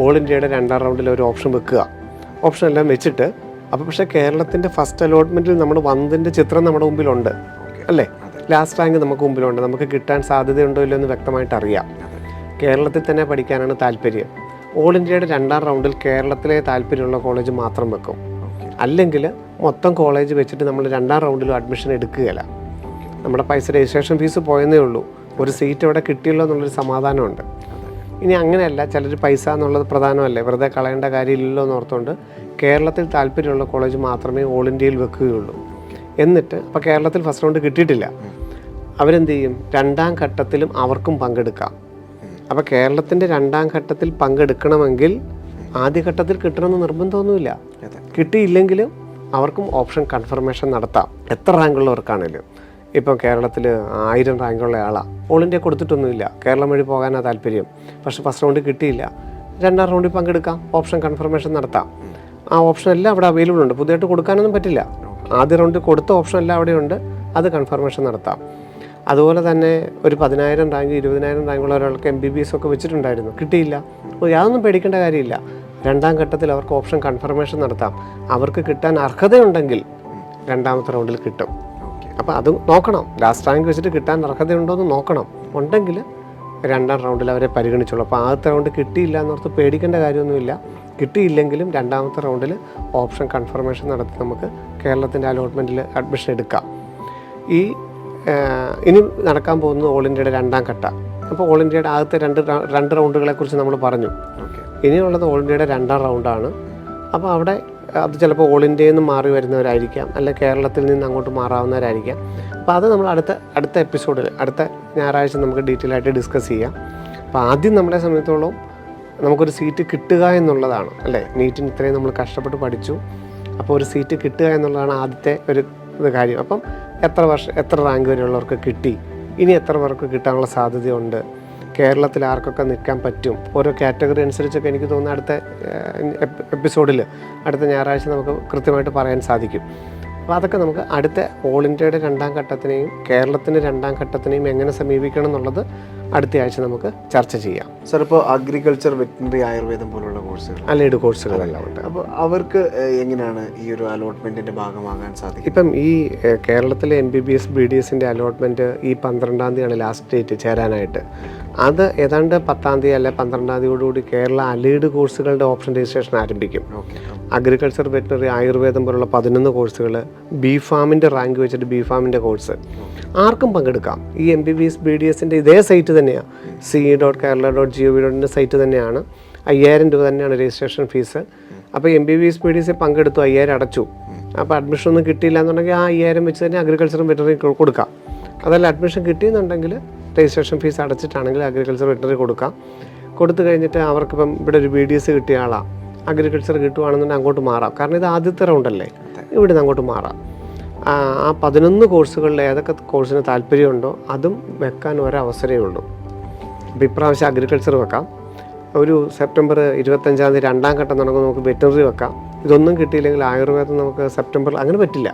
ഓൾ ഇന്ത്യയുടെ 2ാം റൗണ്ടിൽ ഒരു ഓപ്ഷൻ വെക്കുക, ഓപ്ഷൻ എല്ലാം വെച്ചിട്ട്. അപ്പോൾ പക്ഷേ കേരളത്തിൻ്റെ ഫസ്റ്റ് അലോട്ട്മെൻറ്റിൽ നമ്മൾ വന്നതിൻ്റെ ചിത്രം നമ്മുടെ മുമ്പിലുണ്ട് അല്ലേ? ലാസ്റ്റ് റാങ്ക് നമുക്ക് മുമ്പിലുണ്ട്, നമുക്ക് കിട്ടാൻ സാധ്യതയുണ്ടോ ഇല്ലയോ എന്ന് വ്യക്തമായിട്ട് അറിയാം. കേരളത്തിൽ തന്നെ പഠിക്കാനാണ് താല്പര്യം. ഓൾ ഇന്ത്യയുടെ 2ാം റൗണ്ടിൽ കേരളത്തിലെ താല്പര്യമുള്ള കോളേജ് മാത്രം വെക്കും. അല്ലെങ്കിൽ മൊത്തം കോളേജ് വെച്ചിട്ട് നമ്മൾ 2ാം റൗണ്ടിലും അഡ്മിഷൻ എടുക്കുകയില്ല. നമ്മുടെ പൈസ രജിസ്ട്രേഷൻ ഫീസ് പോയെന്നേ ഉള്ളൂ, ഒരു സീറ്റ് ഇവിടെ കിട്ടിയല്ലോ എന്നുള്ളൊരു സമാധാനമുണ്ട്. ഇനി അങ്ങനെയല്ല, ചിലർ പൈസ എന്നുള്ളത് പ്രധാനമല്ലേ, വെറുതെ കളയേണ്ട കാര്യമില്ലല്ലോ എന്നോർത്തുകൊണ്ട് കേരളത്തിൽ താല്പര്യമുള്ള കോളേജ് മാത്രമേ ഓൾ ഇന്ത്യയിൽ വെക്കുകയുള്ളൂ. എന്നിട്ട് അപ്പോൾ കേരളത്തിൽ ഫസ്റ്റ് റൗണ്ട് കിട്ടിയിട്ടില്ല, അവരെന്ത് ചെയ്യും? 2ാം ഘട്ടത്തിലും അവർക്കും പങ്കെടുക്കാം. അപ്പോൾ കേരളത്തിൻ്റെ 2ാം ഘട്ടത്തിൽ പങ്കെടുക്കണമെങ്കിൽ ആദ്യഘട്ടത്തിൽ കിട്ടണമെന്ന് നിർബന്ധമൊന്നുമില്ല. കിട്ടിയില്ലെങ്കിലും അവർക്കും ഓപ്ഷൻ കൺഫർമേഷൻ നടത്താം, എത്ര റാങ്കുള്ളവർക്കാണേലും. ഇപ്പം കേരളത്തിൽ 1000 റാങ്കുള്ള ആളാണ്, ഓൾ ഇന്ത്യ കൊടുത്തിട്ടൊന്നുമില്ല, കേരളം വഴി പോകാനാണ് താല്പര്യം, പക്ഷേ ഫസ്റ്റ് റൗണ്ടിൽ കിട്ടിയില്ല, 2ാം റൗണ്ടിൽ പങ്കെടുക്കാം, ഓപ്ഷൻ കൺഫർമേഷൻ നടത്താം. ആ ഓപ്ഷൻ എല്ലാം അവിടെ അവൈലബിൾ ഉണ്ട്, പുതിയതായിട്ട് കൊടുക്കാനൊന്നും പറ്റില്ല. ആദ്യ റൗണ്ടിൽ കൊടുത്ത ഓപ്ഷൻ എല്ലാം അവിടെയുണ്ട്, അത് കൺഫർമേഷൻ നടത്താം. അതുപോലെ തന്നെ ഒരു 10,000 റാങ്ക് 20,000 റാങ്കുള്ള ഒരാൾക്ക് MBBS ഒക്കെ വെച്ചിട്ടുണ്ടായിരുന്നു, കിട്ടിയില്ല. അപ്പോൾ യാതൊന്നും പേടിക്കേണ്ട കാര്യമില്ല. 2ാം ഘട്ടത്തിൽ അവർക്ക് ഓപ്ഷൻ കൺഫർമേഷൻ നടത്താം. അവർക്ക് കിട്ടാൻ അർഹതയുണ്ടെങ്കിൽ 2ാമത്തെ റൗണ്ടിൽ കിട്ടും. അപ്പോൾ അത് നോക്കണം, ലാസ്റ്റ് റാങ്ക് വെച്ചിട്ട് കിട്ടാൻ അർഹതയുണ്ടോ എന്ന് നോക്കണം. ഉണ്ടെങ്കിൽ 2ാം റൗണ്ടിൽ അവരെ പരിഗണിച്ചോളൂ. അപ്പോൾ ആദ്യത്തെ റൗണ്ട് കിട്ടിയില്ല എന്നോർത്ത് പേടിക്കേണ്ട കാര്യമൊന്നുമില്ല. കിട്ടിയില്ലെങ്കിലും 2ാമത്തെ റൗണ്ടിൽ ഓപ്ഷൻ കൺഫർമേഷൻ നടത്തി നമുക്ക് കേരളത്തിൻ്റെ അലോട്ട്മെൻറ്റിൽ അഡ്മിഷൻ എടുക്കാം. ഇനി നടക്കാൻ പോകുന്നത് ഓൾ ഇന്ത്യയുടെ 2ാം ഘട്ടം. അപ്പോൾ ഓൾ ഇന്ത്യയുടെ ആദ്യത്തെ രണ്ട് റൗണ്ടുകളെക്കുറിച്ച് നമ്മൾ പറഞ്ഞു. ഇനിയുള്ളത് ഓൾ ഇന്ത്യയുടെ 2ാം റൗണ്ടാണ്. അപ്പോൾ അവിടെ അത് ചിലപ്പോൾ ഓൾ ഇന്ത്യയിൽ നിന്ന് മാറി വരുന്നവരായിരിക്കാം, അല്ലെങ്കിൽ കേരളത്തിൽ നിന്ന് അങ്ങോട്ട് മാറാവുന്നവരായിരിക്കാം. അപ്പോൾ അത് നമ്മൾ അടുത്ത എപ്പിസോഡിൽ, അടുത്ത ഞായറാഴ്ച നമുക്ക് ഡീറ്റെയിൽ ആയിട്ട് ഡിസ്കസ് ചെയ്യാം. അപ്പോൾ ആദ്യം നമ്മളെ സംബന്ധിച്ചോളം നമുക്കൊരു സീറ്റ് കിട്ടുക എന്നുള്ളതാണ് അല്ലേ, നീറ്റിന് ഇത്രയും നമ്മൾ കഷ്ടപ്പെട്ട് പഠിച്ചു, അപ്പോൾ ഒരു സീറ്റ് കിട്ടുക എന്നുള്ളതാണ് ആദ്യത്തെ ഒരു കാര്യം. അപ്പം എത്ര റാങ്ക് വരെയുള്ളവർക്ക് കിട്ടി, ഇനി എത്ര പേർക്ക് കിട്ടാനുള്ള സാധ്യതയുണ്ട്, കേരളത്തിൽ ആർക്കൊക്കെ നിൽക്കാൻ പറ്റും, ഓരോ കാറ്റഗറി അനുസരിച്ചൊക്കെ എനിക്ക് തോന്നുന്നു അടുത്ത എപ്പിസോഡിൽ, അടുത്ത ഞായറാഴ്ച നമുക്ക് കൃത്യമായിട്ട് പറയാൻ സാധിക്കും. അപ്പോൾ അതൊക്കെ നമുക്ക് അടുത്ത ഓൾ ഇന്ത്യയുടെ 2ാം ഘട്ടത്തിനെയും കേരളത്തിൻ്റെ 2ാം ഘട്ടത്തിനെയും എങ്ങനെ സമീപിക്കണം എന്നുള്ളത് അടുത്ത ആഴ്ച നമുക്ക് ചർച്ച ചെയ്യാം. സാർ, ഇപ്പോൾ അഗ്രികൾച്ചർ, വെറ്റിനറി, ആയുർവേദം പോലുള്ള കോഴ്സുകൾ, അലൈഡ് കോഴ്സുകളെല്ലാം ഉണ്ട്. അപ്പോൾ അവർക്ക് എങ്ങനെയാണ് ഈ ഒരു അലോട്ട്മെൻറ്റിൻ്റെ ഭാഗമാകാൻ സാധിക്കും? ഇപ്പം ഈ കേരളത്തിലെ MBBS BDSൻ്റെ അലോട്ട്മെൻറ്റ് ഈ 12-ാം തീയതിയാണ് ലാസ്റ്റ് ഡേറ്റ് ചേരാനായിട്ട്. അത് ഏതാണ്ട് 10-ാം തീയതി അല്ലെ 12-ാം തീയതിയോടുകൂടി കേരള അലൈഡ് കോഴ്സുകളുടെ ഓപ്ഷൻ രജിസ്ട്രേഷൻ ആരംഭിക്കും. അഗ്രികൾച്ചർ, വെറ്റിനറി, ആയുർവേദം പോലുള്ള 11 കോഴ്സുകൾ, BPharmൻ്റെ റാങ്ക് വെച്ചിട്ട് BPharmൻ്റെ കോഴ്സ് ആർക്കും പങ്കെടുക്കാം. ഈ MBBS BDSൻ്റെ ഇതേ സൈറ്റ് തന്നെയാണ്, ce.kerala.gov.in സൈറ്റ് തന്നെയാണ്. 5000 രൂപ തന്നെയാണ് രജിസ്ട്രേഷൻ ഫീസ്. അപ്പോൾ MBBS BDS പങ്കെടുത്തു, 5000 അടച്ചു. അപ്പോൾ അഡ്മിഷൻ ഒന്നും കിട്ടിയില്ല എന്നുണ്ടെങ്കിൽ ആ 5000 വെച്ച് തന്നെ അഗ്രികൾച്ചറും വെറ്റിനറി കൊടുക്കാം. അതല്ല അഡ്മിഷൻ കിട്ടിയെന്നുണ്ടെങ്കിൽ രജിസ്ട്രേഷൻ ഫീസ് അടച്ചിട്ടാണെങ്കിൽ അഗ്രികൾച്ചർ വെറ്റിനറി കൊടുക്കാം. കൊടുത്തു കഴിഞ്ഞിട്ട് അവർക്കിപ്പം ഇവിടെ ഒരു BDS കിട്ടിയ ആളാണ്, അഗ്രികൾച്ചർ കിട്ടുവാണെന്നുണ്ടെങ്കിൽ അങ്ങോട്ട് മാറാം. കാരണം ഇത് ആദ്യത്തെ റൗണ്ടല്ലേ, ഇവിടെ നിന്ന് അങ്ങോട്ട് മാറാം. ആ 11 കോഴ്സുകളിൽ ഏതൊക്കെ കോഴ്സിന് താല്പര്യമുണ്ടോ അതും വെക്കാൻ ഒരവസരമേ ഉള്ളൂ. അപ്പോൾ ഇപ്രാവശ്യം അഗ്രികൾച്ചർ വെക്കാം, ഒരു സെപ്റ്റംബർ 25 രണ്ടാം ഘട്ടം തുടങ്ങുമ്പോൾ നമുക്ക് വെറ്ററിനറി വെക്കാം. ഇതൊന്നും കിട്ടിയില്ലെങ്കിൽ ആയുർവേദം നമുക്ക് സെപ്റ്റംബറിൽ, അങ്ങനെ പറ്റില്ല.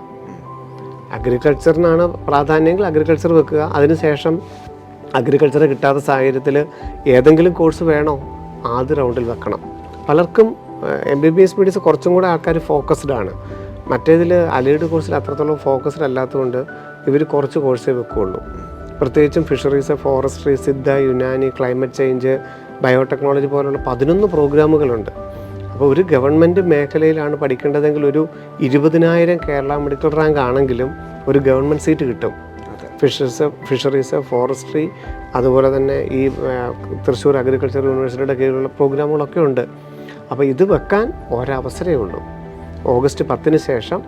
അഗ്രികൾച്ചറിനാണ് പ്രാധാന്യമെങ്കിൽ അഗ്രികൾച്ചർ വെക്കുക. അതിനുശേഷം അഗ്രികൾച്ചർ കിട്ടാത്ത സാഹചര്യത്തിൽ ഏതെങ്കിലും കോഴ്സ് വേണോ ആദ്യ റൗണ്ടിൽ വെക്കണം. പലർക്കും MBBS BDS കുറച്ചും കൂടെ ആൾക്കാർ ഫോക്കസ്ഡ് ആണ്. മറ്റേതിൽ അലൈഡ് കോഴ്സിൽ അത്രത്തോളം ഫോക്കസ്ഡ് അല്ലാത്തതുകൊണ്ട് ഇവർ കുറച്ച് കോഴ്സേ വെക്കുകയുള്ളൂ. പ്രത്യേകിച്ചും fisheries, forestry, Siddha, Unani, climate change, biotechnology പോലുള്ള 11 പ്രോഗ്രാമുകളുണ്ട്. അപ്പോൾ ഒരു ഗവൺമെൻറ് മേഖലയിലാണ് പഠിക്കേണ്ടതെങ്കിൽ ഒരു 20,000 കേരള മെഡിക്കൽ റാങ്ക് ആണെങ്കിലും ഒരു ഗവൺമെൻറ് സീറ്റ് കിട്ടും. ഫിഷറീസ്, ഫോറസ്ട്രി, അതുപോലെ തന്നെ ഈ തൃശ്ശൂർ അഗ്രികൾച്ചർ യൂണിവേഴ്സിറ്റിയുടെ കീഴിലുള്ള പ്രോഗ്രാമുകളൊക്കെ ഉണ്ട്. അപ്പോൾ ഇത് വെക്കാൻ ഒരവസരമേ ഉള്ളൂ. ഓഗസ്റ്റ് 10 ശേഷം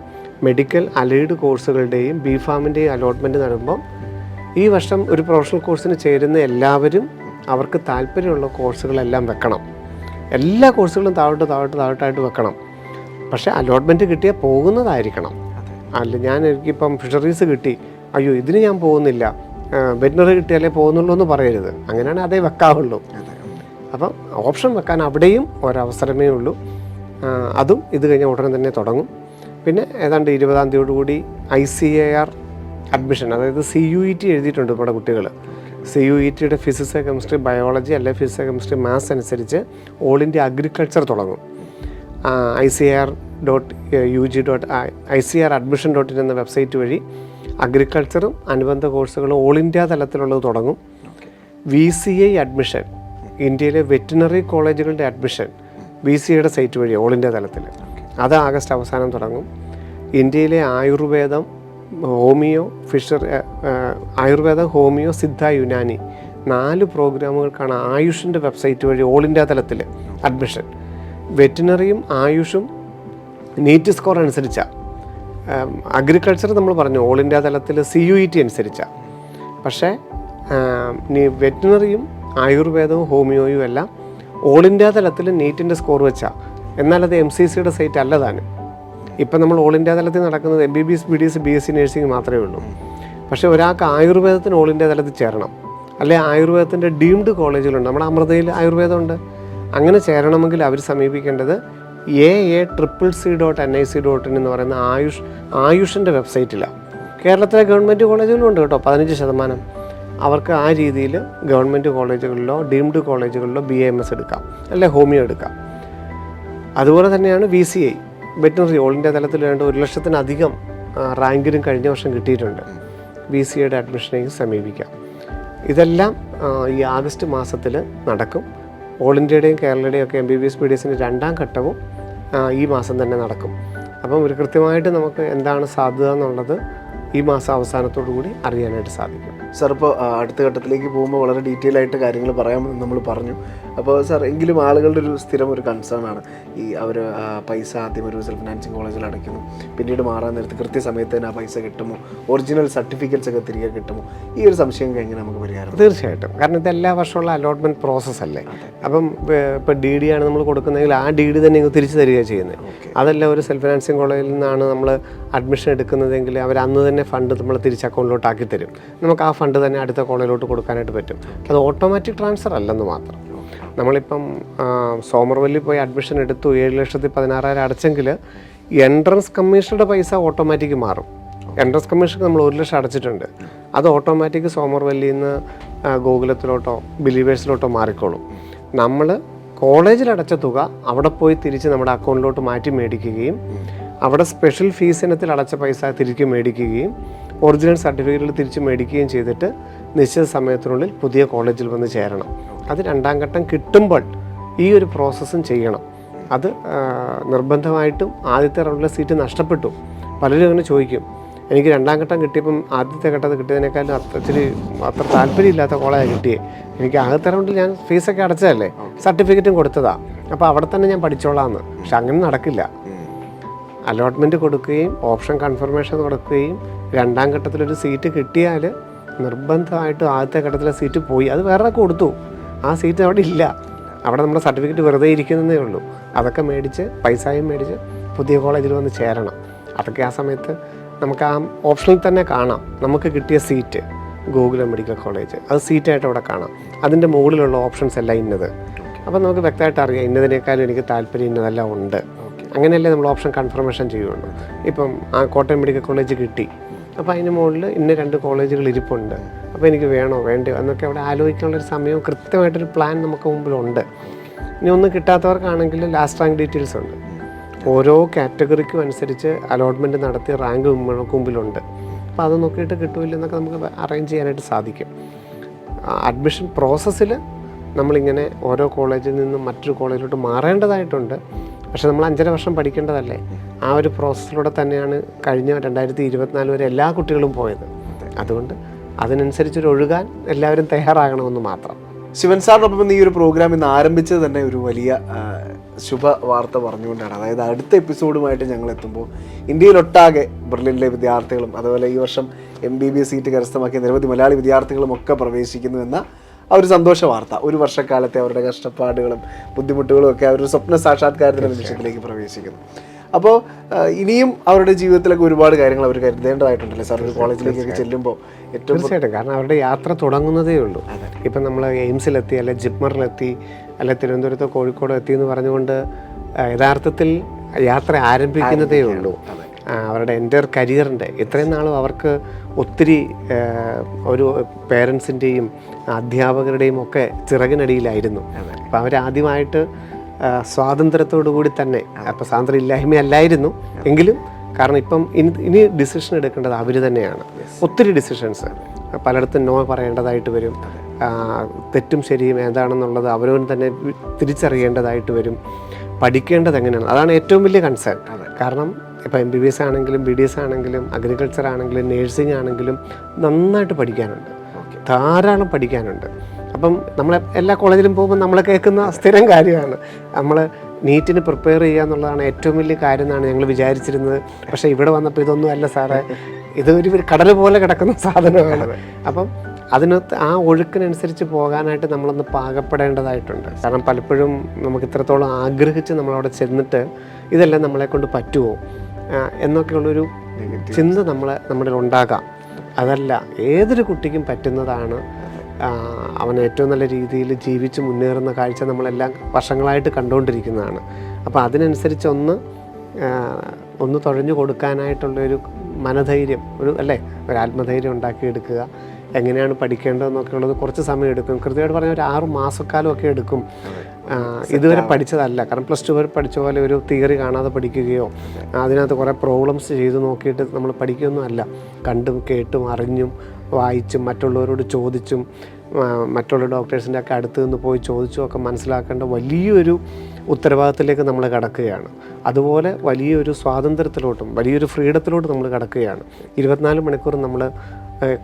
മെഡിക്കൽ അലൈഡ് കോഴ്സുകളുടെയും BPharmൻ്റെയും അലോട്ട്മെൻറ്റ് നടക്കുമ്പം ഈ വർഷം ഒരു പ്രൊഫഷണൽ കോഴ്സിന് ചേരുന്ന എല്ലാവരും അവർക്ക് താല്പര്യമുള്ള കോഴ്സുകളെല്ലാം വെക്കണം. എല്ലാ കോഴ്സുകളും താഴോട്ടായിട്ട് വെക്കണം. പക്ഷേ അലോട്ട്മെൻറ്റ് കിട്ടിയാൽ പോകുന്നതായിരിക്കണം. എനിക്കിപ്പം ഫിഷറീസ് കിട്ടി, അയ്യോ ഇതിന് ഞാൻ പോകുന്നില്ല, വെറ്റിനറി കിട്ടിയാലേ പോകുന്നുള്ളൂ എന്ന് പറയരുത്. അങ്ങനെയാണ് അതേ വെക്കാവുള്ളൂ. അപ്പം ഓപ്ഷൻ വെക്കാൻ അവിടെയും ഒരവസരമേ ഉള്ളൂ. അതും ഇത് കഴിഞ്ഞാൽ ഉടനെ തന്നെ തുടങ്ങും. പിന്നെ ഏതാണ്ട് 20-ാം തീയതിയോടുകൂടി ICAR അഡ്മിഷൻ, അതായത് CUET എഴുതിയിട്ടുണ്ട് നമ്മുടെ കുട്ടികൾ. CUETയുടെ ഫിസിക്സ്, കെമിസ്ട്രി, ബയോളജി അല്ലെ ഫിസിക്സ്, കെമിസ്ട്രി, മാത്സ് അനുസരിച്ച് ഓൾ ഇന്ത്യ അഗ്രികൾച്ചർ തുടങ്ങും. ICAR.admission.in എന്ന വെബ്സൈറ്റ് വഴി അഗ്രികൾച്ചറും അനുബന്ധ കോഴ്സുകളും ഓൾ ഇന്ത്യ തലത്തിലുള്ളത് തുടങ്ങും. VCI അഡ്മിഷൻ, ഇന്ത്യയിലെ വെറ്റിനറി കോളേജുകളുടെ അഡ്മിഷൻ VCIയുടെ സൈറ്റ് വഴി ഓൾ ഇന്ത്യ തലത്തിൽ, അത് ആഗസ്റ്റ് അവസാനം തുടങ്ങും. ഇന്ത്യയിലെ ആയുർവേദം, ഹോമിയോ, സിദ്ധ, യുനാനി 4 പ്രോഗ്രാമുകൾക്കാണ് ആയുഷിൻ്റെ വെബ്സൈറ്റ് വഴി ഓൾ ഇന്ത്യ തലത്തിൽ അഡ്മിഷൻ. വെറ്റിനറിയും ആയുഷും നീറ്റ് സ്കോർ അനുസരിച്ചാണ്. അഗ്രികൾച്ചർ നമ്മൾ പറഞ്ഞു ഓൾ ഇന്ത്യ തലത്തിൽ CUET അനുസരിച്ചാണ്. പക്ഷേ വെറ്റിനറിയും ആയുർവേദവും ഹോമിയോയും എല്ലാം ഓൾ ഇന്ത്യ തലത്തിൽ നീറ്റിൻ്റെ സ്കോർ വെച്ചാൽ, എന്നാൽ അത് MCCയുടെ സൈറ്റ് അല്ലതാണ്. ഇപ്പം നമ്മൾ ഓൾ ഇന്ത്യ തലത്തിൽ നടക്കുന്നത് MBBS BDS BSc നഴ്സിംഗ് മാത്രമേ ഉള്ളൂ. പക്ഷേ ഒരാൾക്ക് ആയുർവേദത്തിന് ഓൾ ഇന്ത്യ തലത്തിൽ ചേരണം, അല്ലെ ആയുർവേദത്തിൻ്റെ ഡീംഡ് കോളേജുകളുണ്ട്. നമ്മുടെ അമൃതയിൽ ആയുർവേദമുണ്ട്. അങ്ങനെ ചേരണമെങ്കിൽ അവർ സമീപിക്കേണ്ടത് AACCC.nic.in എന്ന് പറയുന്ന ആയുഷിൻ്റെ വെബ്സൈറ്റിലാണ്. കേരളത്തിലെ ഗവൺമെൻറ് കോളേജുകളുണ്ട് കേട്ടോ, 15%. അവർക്ക് ആ രീതിയിൽ ഗവൺമെൻറ് കോളേജുകളിലോ ഡീംഡ് കോളേജുകളിലോ BAMS എടുക്കാം, അല്ലെ ഹോമിയോ എടുക്കാം. അതുപോലെ തന്നെയാണ് VCI വെറ്റിനറി ഓൾ ഇന്ത്യ തലത്തിൽ വേണ്ട 1,00,000-ലധികം റാങ്കിലും കഴിഞ്ഞ വർഷം കിട്ടിയിട്ടുണ്ട്. VCIയുടെ അഡ്മിഷനെയും സമീപിക്കാം. ഇതെല്ലാം ഈ ആഗസ്റ്റ് മാസത്തിൽ നടക്കും. ഓൾ ഇന്ത്യയുടെയും കേരളയുടെയും ഒക്കെ MBBS BDSൻ്റെ 2ാം ഘട്ടവും ഈ മാസം തന്നെ നടക്കും. അപ്പം ഒരു കൃത്യമായിട്ട് നമുക്ക് എന്താണ് സാധ്യത എന്നുള്ളത് ഈ മാസം അവസാനത്തോടു കൂടി അറിയാനായിട്ട് സാധിക്കും. സാർ, ഇപ്പോൾ അടുത്ത ഘട്ടത്തിലേക്ക് പോകുമ്പോൾ വളരെ ഡീറ്റെയിൽ ആയിട്ട് കാര്യങ്ങൾ പറയാമെന്ന് നമ്മൾ പറഞ്ഞു. അപ്പോൾ സാർ, എങ്കിലും ആളുകളുടെ ഒരു സ്ഥിരം ഒരു കൺസേൺ ആണ് ഈ അവർ പൈസ ആദ്യം ഒരു സെൽഫ് ഫിനാൻസിങ് കോളേജിൽ അടയ്ക്കുന്നു, പിന്നീട് മാറാൻ നേരത്ത് കൃത്യസമയത്ത് തന്നെ ആ പൈസ കിട്ടുമോ, ഒറിജിനൽ സർട്ടിഫിക്കറ്റ്സ് ഒക്കെ തിരികെ കിട്ടുമോ? ഈ ഒരു സംശയം കഴിഞ്ഞാൽ നമുക്ക് പരിഹാരം? തീർച്ചയായിട്ടും. കാരണം ഇത് എല്ലാ വർഷമുള്ള അലോട്ട്മെൻറ്റ് പ്രോസസ്സ് അല്ലേ. അപ്പം ഇപ്പോൾ DD ആണ് നമ്മൾ കൊടുക്കുന്നതെങ്കിൽ ആ DD തന്നെ തിരിച്ചു തരിക ചെയ്യുന്നത്. അതല്ല ഒരു സെൽഫ് ഫിനാൻസിങ് കോളേജിൽ നിന്നാണ് നമ്മൾ അഡ്മിഷൻ എടുക്കുന്നതെങ്കിൽ അവർ അന്ന് തന്നെ ഫണ്ട് നമ്മൾ തിരിച്ച് അക്കൗണ്ടിലോട്ട് ആക്കി തരും. നമുക്ക് ആ ഫണ്ട് തന്നെ അടുത്ത കോളേജിലോട്ട് കൊടുക്കാനായിട്ട് പറ്റും. അത് ഓട്ടോമാറ്റിക് ട്രാൻസ്ഫർ അല്ലെന്ന് മാത്രം. നമ്മളിപ്പം സോമർവല്ലി പോയി അഡ്മിഷൻ എടുത്തു, 7,16,000 അടച്ചെങ്കിൽ എൻട്രൻസ് കമ്മീഷനുടെ പൈസ ഓട്ടോമാറ്റിക് മാറും. എൻട്രൻസ് കമ്മീഷൻ നമ്മൾ 1,00,000 അടച്ചിട്ടുണ്ട്, അത് ഓട്ടോമാറ്റിക് സോമർവല്ലിയിൽ നിന്ന് ഗോകുലത്തിലോട്ടോ ബിലീവേഴ്സിലോട്ടോ മാറിക്കോളും. നമ്മൾ കോളേജിൽ അടച്ച തുക അവിടെ പോയി തിരിച്ച് നമ്മുടെ അക്കൗണ്ടിലോട്ട് മാറ്റി മേടിക്കുകയും അവിടെ സ്പെഷ്യൽ ഫീസ് ഇനത്തിൽ അടച്ച പൈസ തിരികെ മേടിക്കുകയും ഒറിജിനൽ സർട്ടിഫിക്കറ്റുകൾ തിരിച്ച് മേടിക്കുകയും ചെയ്തിട്ട് നിശ്ചിത സമയത്തിനുള്ളിൽ പുതിയ കോളേജിൽ വന്ന് ചേരണം. അത് 2ാം ഘട്ടം കിട്ടുമ്പോൾ ഈ ഒരു പ്രോസസ്സും ചെയ്യണം. അത് നിർബന്ധമായിട്ടും ആദ്യത്തെ റൗണ്ടിലെ സീറ്റ് നഷ്ടപ്പെട്ടു. പലരും അങ്ങനെ ചോദിക്കും, എനിക്ക് 2ാം ഘട്ടം കിട്ടിയപ്പം ആദ്യത്തെ ഘട്ടത്തിൽ കിട്ടിയതിനേക്കാളും അത്ര താല്പര്യമില്ലാത്ത കോളേജാണ് കിട്ടിയേ. എനിക്ക് ആദ്യത്തെ റൗണ്ടിൽ ഞാൻ ഫീസൊക്കെ അടച്ചതല്ലേ, സർട്ടിഫിക്കറ്റും കൊടുത്തതാണ്, അപ്പോൾ അവിടെ തന്നെ ഞാൻ പഠിച്ചോളാമെന്ന്. പക്ഷെ അങ്ങനെ നടക്കില്ല. അലോട്ട്മെൻറ്റ് കൊടുക്കുകയും ഓപ്ഷൻ കൺഫർമേഷൻ കൊടുക്കുകയും 2ാം ഘട്ടത്തിലൊരു സീറ്റ് കിട്ടിയാൽ നിർബന്ധമായിട്ടും ആദ്യത്തെ ഘട്ടത്തിലെ സീറ്റ് പോയി, അത് വേറെ കൊടുത്തു, ആ സീറ്റ് അവിടെ ഇല്ല. അവിടെ നമ്മുടെ സർട്ടിഫിക്കറ്റ് വെറുതെ ഇരിക്കുന്നതേ ഉള്ളൂ. അതൊക്കെ മേടിച്ച് പൈസയും മേടിച്ച് പുതിയ കോളേജിൽ വന്ന് ചേരണം. അതൊക്കെ ആ സമയത്ത് നമുക്ക് ആ ഓപ്ഷനിൽ തന്നെ കാണാം നമുക്ക് കിട്ടിയ സീറ്റ് ഗോകുലം മെഡിക്കൽ കോളേജ്, അത് സീറ്റായിട്ട് അവിടെ കാണാം. അതിൻ്റെ മുകളിലുള്ള ഓപ്ഷൻസ് എല്ലാം ഇന്നത്. അപ്പോൾ നമുക്ക് വ്യക്തമായിട്ട് അറിയാം ഇന്നതിനേക്കാളും എനിക്ക് താല്പര്യം ഇന്നതെല്ലാം ഉണ്ട്. അങ്ങനെയല്ലേ നമ്മൾ ഓപ്ഷൻ കൺഫർമേഷൻ ചെയ്യുള്ളൂ. ഇപ്പം ആ കോട്ടയം മെഡിക്കൽ കോളേജ് കിട്ടി, അപ്പോൾ അതിന് മുകളിൽ ഇന്ന 2 കോളേജുകൾ ഇരിപ്പുണ്ട്, അപ്പോൾ എനിക്ക് വേണോ വേണ്ടയോ എന്നൊക്കെ അവിടെ ആലോചിക്കാനുള്ളൊരു സമയവും കൃത്യമായിട്ടൊരു പ്ലാൻ നമുക്ക് മുമ്പിലുണ്ട്. ഇനി ഒന്നും കിട്ടാത്തവർക്കാണെങ്കിൽ ലാസ്റ്റ് റാങ്ക് ഡീറ്റെയിൽസ് ഉണ്ട്. ഓരോ കാറ്റഗറിക്കും അനുസരിച്ച് അലോട്ട്മെൻറ്റ് നടത്തി റാങ്ക് നമുക്ക് മുമ്പിലുണ്ട്. അപ്പോൾ അത് നോക്കിയിട്ട് കിട്ടുമില്ലെന്നൊക്കെ നമുക്ക് അറേഞ്ച് ചെയ്യാനായിട്ട് സാധിക്കും. അഡ്മിഷൻ പ്രോസസ്സിൽ നമ്മളിങ്ങനെ ഓരോ കോളേജിൽ നിന്നും മറ്റൊരു കോളേജിലോട്ട് മാറേണ്ടതായിട്ടുണ്ട്. പക്ഷെ നമ്മൾ 5.5 വർഷം പഠിക്കേണ്ടതല്ലേ. ആ ഒരു പ്രോസസ്സിലൂടെ തന്നെയാണ് കഴിഞ്ഞ 2024 വരെ എല്ലാ കുട്ടികളും പോയത്. അതുകൊണ്ട് അതിനനുസരിച്ചൊരു ഒഴുകാൻ എല്ലാവരും തയ്യാറാകണമെന്ന് മാത്രം. ശിവൻ സാറിനൊപ്പം ഈ ഒരു പ്രോഗ്രാം ഇന്ന് ആരംഭിച്ചത് തന്നെ ഒരു വലിയ ശുഭ വാർത്ത പറഞ്ഞുകൊണ്ടാണ്. അതായത് അടുത്ത എപ്പിസോഡുമായിട്ട് ഞങ്ങൾ എത്തുമ്പോൾ ഇന്ത്യയിലൊട്ടാകെ ബെർലിനിലെ വിദ്യാർത്ഥികളും അതുപോലെ ഈ വർഷം MBBS സീറ്റ് കരസ്ഥമാക്കിയ നിരവധി മലയാളി വിദ്യാർത്ഥികളും ഒക്കെ പ്രവേശിക്കുന്നു എന്ന ആ ഒരു സന്തോഷ വാർത്ത, ഒരു വർഷക്കാലത്തെ അവരുടെ കഷ്ടപ്പാടുകളും ബുദ്ധിമുട്ടുകളും ഒക്കെ അവരുടെ സ്വപ്ന സാക്ഷാത്കാരത്തിൻ്റെ നിമിഷത്തിലേക്ക് പ്രവേശിക്കുന്നു. അപ്പോൾ ഇനിയും അവരുടെ ജീവിതത്തിലൊക്കെ ഒരുപാട് കാര്യങ്ങൾ അവർ കരുതേണ്ടതായിട്ടുണ്ടല്ലേ സാർ, ഒരു കോളേജിലേക്കൊക്കെ ചെല്ലുമ്പോൾ? തീർച്ചയായിട്ടും. കാരണം അവരുടെ യാത്ര തുടങ്ങുന്നതേ ഉള്ളൂ. ഇപ്പം നമ്മൾ എയിംസിലെത്തി, അല്ലെ ജിപ്മറിലെത്തി, അല്ലെ തിരുവനന്തപുരത്തോ കോഴിക്കോടോ എത്തി എന്ന് പറഞ്ഞുകൊണ്ട് യഥാർത്ഥത്തിൽ യാത്ര ആരംഭിക്കുന്നതേ ഉള്ളൂ. അവരുടെ എൻ്റർ കരിയറിൻ്റെ ഇത്രയും നാളും അവർക്ക് ഒത്തിരി ഒരു പേരൻസിൻ്റെയും അധ്യാപകരുടെയും ഒക്കെ ചിറകിനടിയിലായിരുന്നു. അപ്പോൾ അവരാദ്യമായിട്ട് സ്വാതന്ത്ര്യത്തോടു കൂടി തന്നെ, അപ്പോൾ സ്വാതന്ത്ര്യം ഇല്ലായ്മയല്ലായിരുന്നു എങ്കിലും, കാരണം ഇപ്പം ഇനി ഡിസിഷൻ എടുക്കേണ്ടത് അവർ തന്നെയാണ്. ഒത്തിരി ഡിസിഷൻസ് പലയിടത്തും നോ പറയേണ്ടതായിട്ട് വരും. തെറ്റും ശരിയും ഏതാണെന്നുള്ളത് അവരവൻ തന്നെ തിരിച്ചറിയേണ്ടതായിട്ട് വരും. പഠിക്കേണ്ടത് എങ്ങനെയാണ്, അതാണ് ഏറ്റവും വലിയ കൺസേൺ. കാരണം ഇപ്പോൾ MBBS ആണെങ്കിലും BDS ആണെങ്കിലും അഗ്രികൾച്ചർ ആണെങ്കിലും നേഴ്സിംഗ് ആണെങ്കിലും നന്നായിട്ട് പഠിക്കാനുണ്ട്, ധാരാളം പഠിക്കാനുണ്ട്. അപ്പം നമ്മൾ എല്ലാ കോളേജിലും പോകുമ്പോൾ നമ്മൾ കേൾക്കുന്ന സ്ഥിരം കാര്യമാണ്, നമ്മൾ നീറ്റിന് പ്രിപ്പയർ ചെയ്യുക എന്നുള്ളതാണ് ഏറ്റവും വലിയ കാര്യം എന്നാണ് ഞങ്ങൾ വിചാരിച്ചിരുന്നത്. പക്ഷേ ഇവിടെ വന്നപ്പോൾ ഇതൊന്നും അല്ല സാറേ, ഇതൊരു കടൽ പോലെ കിടക്കുന്ന സാധനമാണ്. അപ്പം അതിനകത്ത് ആ ഒഴുക്കിനനുസരിച്ച് പോകാനായിട്ട് നമ്മളൊന്ന് പാകപ്പെടേണ്ടതായിട്ടുണ്ട്. കാരണം പലപ്പോഴും നമുക്ക് ഇത്രത്തോളം ആഗ്രഹിച്ച് നമ്മളവിടെ ചെന്നിട്ട് ഇതെല്ലാം നമ്മളെ കൊണ്ട് പറ്റുമോ എന്നൊക്കെയുള്ളൊരു ചിന്ത നമ്മളിൽ ഉണ്ടാകാം. അതല്ല, ഏതൊരു കുട്ടിക്കും പറ്റുന്നതാണ്. അവൻ ഏറ്റവും നല്ല രീതിയിൽ ജീവിച്ച് മുന്നേറുന്ന കാഴ്ച നമ്മളെല്ലാം വർഷങ്ങളായിട്ട് കണ്ടുകൊണ്ടിരിക്കുന്നതാണ്. അപ്പോൾ അതിനനുസരിച്ച് ഒന്ന് തുഴഞ്ഞു കൊടുക്കാനായിട്ടുള്ളൊരു മനധൈര്യം, ഒരു ആത്മധൈര്യം ഉണ്ടാക്കിയെടുക്കുക. എങ്ങനെയാണ് പഠിക്കേണ്ടതെന്നൊക്കെ ഉള്ളത് കുറച്ച് സമയം എടുക്കും. കൃത്യമായിട്ട് പറഞ്ഞാൽ ഒരു 6 മാസക്കാലമൊക്കെ എടുക്കും. ഇതുവരെ പഠിച്ചതല്ല. കാരണം +2 വരെ പഠിച്ച പോലെ ഒരു തിയറി കാണാതെ പഠിക്കുകയോ അതിനകത്ത് കുറേ പ്രോബ്ലംസ് ചെയ്ത് നോക്കിയിട്ട് നമ്മൾ പഠിക്കുകയൊന്നും അല്ല. കണ്ടും കേട്ടും അറിഞ്ഞും വായിച്ചും മറ്റുള്ളവരോട് ചോദിച്ചും മറ്റുള്ള ഡോക്ടേഴ്സിൻ്റെ ഒക്കെ അടുത്ത് നിന്ന് പോയി ചോദിച്ചും ഒക്കെ മനസ്സിലാക്കേണ്ട വലിയൊരു ഉത്തരവാദിത്തത്തിലേക്ക് നമ്മൾ കടക്കുകയാണ്. അതുപോലെ വലിയൊരു സ്വാതന്ത്ര്യത്തിലോട്ടും വലിയൊരു ഫ്രീഡത്തിലോട്ടും നമ്മൾ കടക്കുകയാണ്. 24 മണിക്കൂർ നമ്മൾ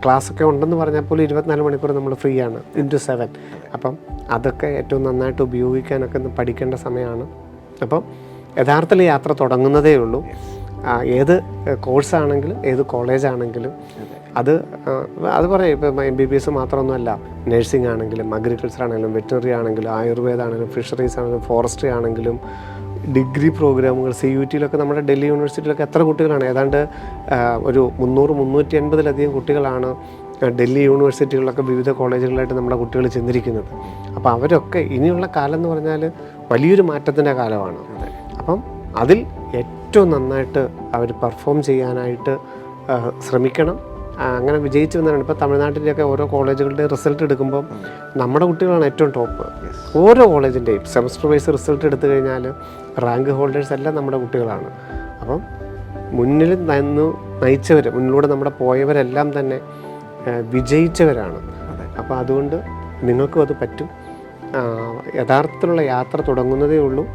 ക്ലാസ്സൊക്കെ ഉണ്ടെന്ന് പറഞ്ഞാൽ പോലും 24 മണിക്കൂർ നമ്മൾ ഫ്രീ ആണ്, ×7. അപ്പം അതൊക്കെ ഏറ്റവും നന്നായിട്ട് ഉപയോഗിക്കാനൊക്കെ പഠിക്കേണ്ട സമയമാണ്. അപ്പം യഥാർത്ഥത്തിൽ യാത്ര തുടങ്ങുന്നതേ ഉള്ളൂ. ഏത് കോഴ്സാണെങ്കിലും ഏത് കോളേജാണെങ്കിലും അത് പറയും. ഇപ്പം MBBS മാത്രമൊന്നുമല്ല, നഴ്സിംഗ് ആണെങ്കിലും അഗ്രികൾച്ചർ ആണെങ്കിലും വെറ്റിനറി ആണെങ്കിലും ആയുർവേദ ആണെങ്കിലും ഫിഷറീസ് ആണെങ്കിലും ഫോറസ്ട്രി ആണെങ്കിലും ഡിഗ്രി പ്രോഗ്രാമുകൾ CUT-യിലൊക്കെ നമ്മുടെ ഡൽഹി യൂണിവേഴ്സിറ്റിയിലൊക്കെ എത്ര കുട്ടികളാണ്? ഏതാണ്ട് ഒരു 300-380-ലധികം കുട്ടികളാണ് ഡൽഹി യൂണിവേഴ്സിറ്റികളിലൊക്കെ വിവിധ കോളേജുകളിലായിട്ട് നമ്മുടെ കുട്ടികൾ ചെന്നിരിക്കുന്നത്. അപ്പോൾ അവരൊക്കെ ഇനിയുള്ള കാലം എന്ന് പറഞ്ഞാൽ വലിയൊരു മാറ്റത്തിൻ്റെ കാലമാണ്. അപ്പം അതിൽ ഏറ്റവും നന്നായിട്ട് അവർ പെർഫോം ചെയ്യാനായിട്ട് ശ്രമിക്കണം. അങ്ങനെ വിജയിച്ചു വന്നതാണ്. ഇപ്പോൾ തമിഴ്നാട്ടിൻ്റെയൊക്കെ ഓരോ കോളേജുകളുടെ റിസൾട്ട് എടുക്കുമ്പം നമ്മുടെ കുട്ടികളാണ് ഏറ്റവും ടോപ്പ്. ഓരോ കോളേജിൻ്റെയും സെമസ്റ്റർ വൈസ് റിസൾട്ട് എടുത്തു കഴിഞ്ഞാൽ റാങ്ക് ഹോൾഡേഴ്സ് എല്ലാം നമ്മുടെ കുട്ടികളാണ്. അപ്പം മുന്നിൽ നയിച്ചവർ, മുന്നിലൂടെ നമ്മുടെ പോയവരെല്ലാം തന്നെ വിജയിച്ചവരാണ്. അപ്പോൾ അതുകൊണ്ട് നിങ്ങൾക്കും അത് പറ്റും. യഥാർത്ഥത്തിലുള്ള യാത്ര തുടങ്ങുന്നതേ ഉള്ളൂ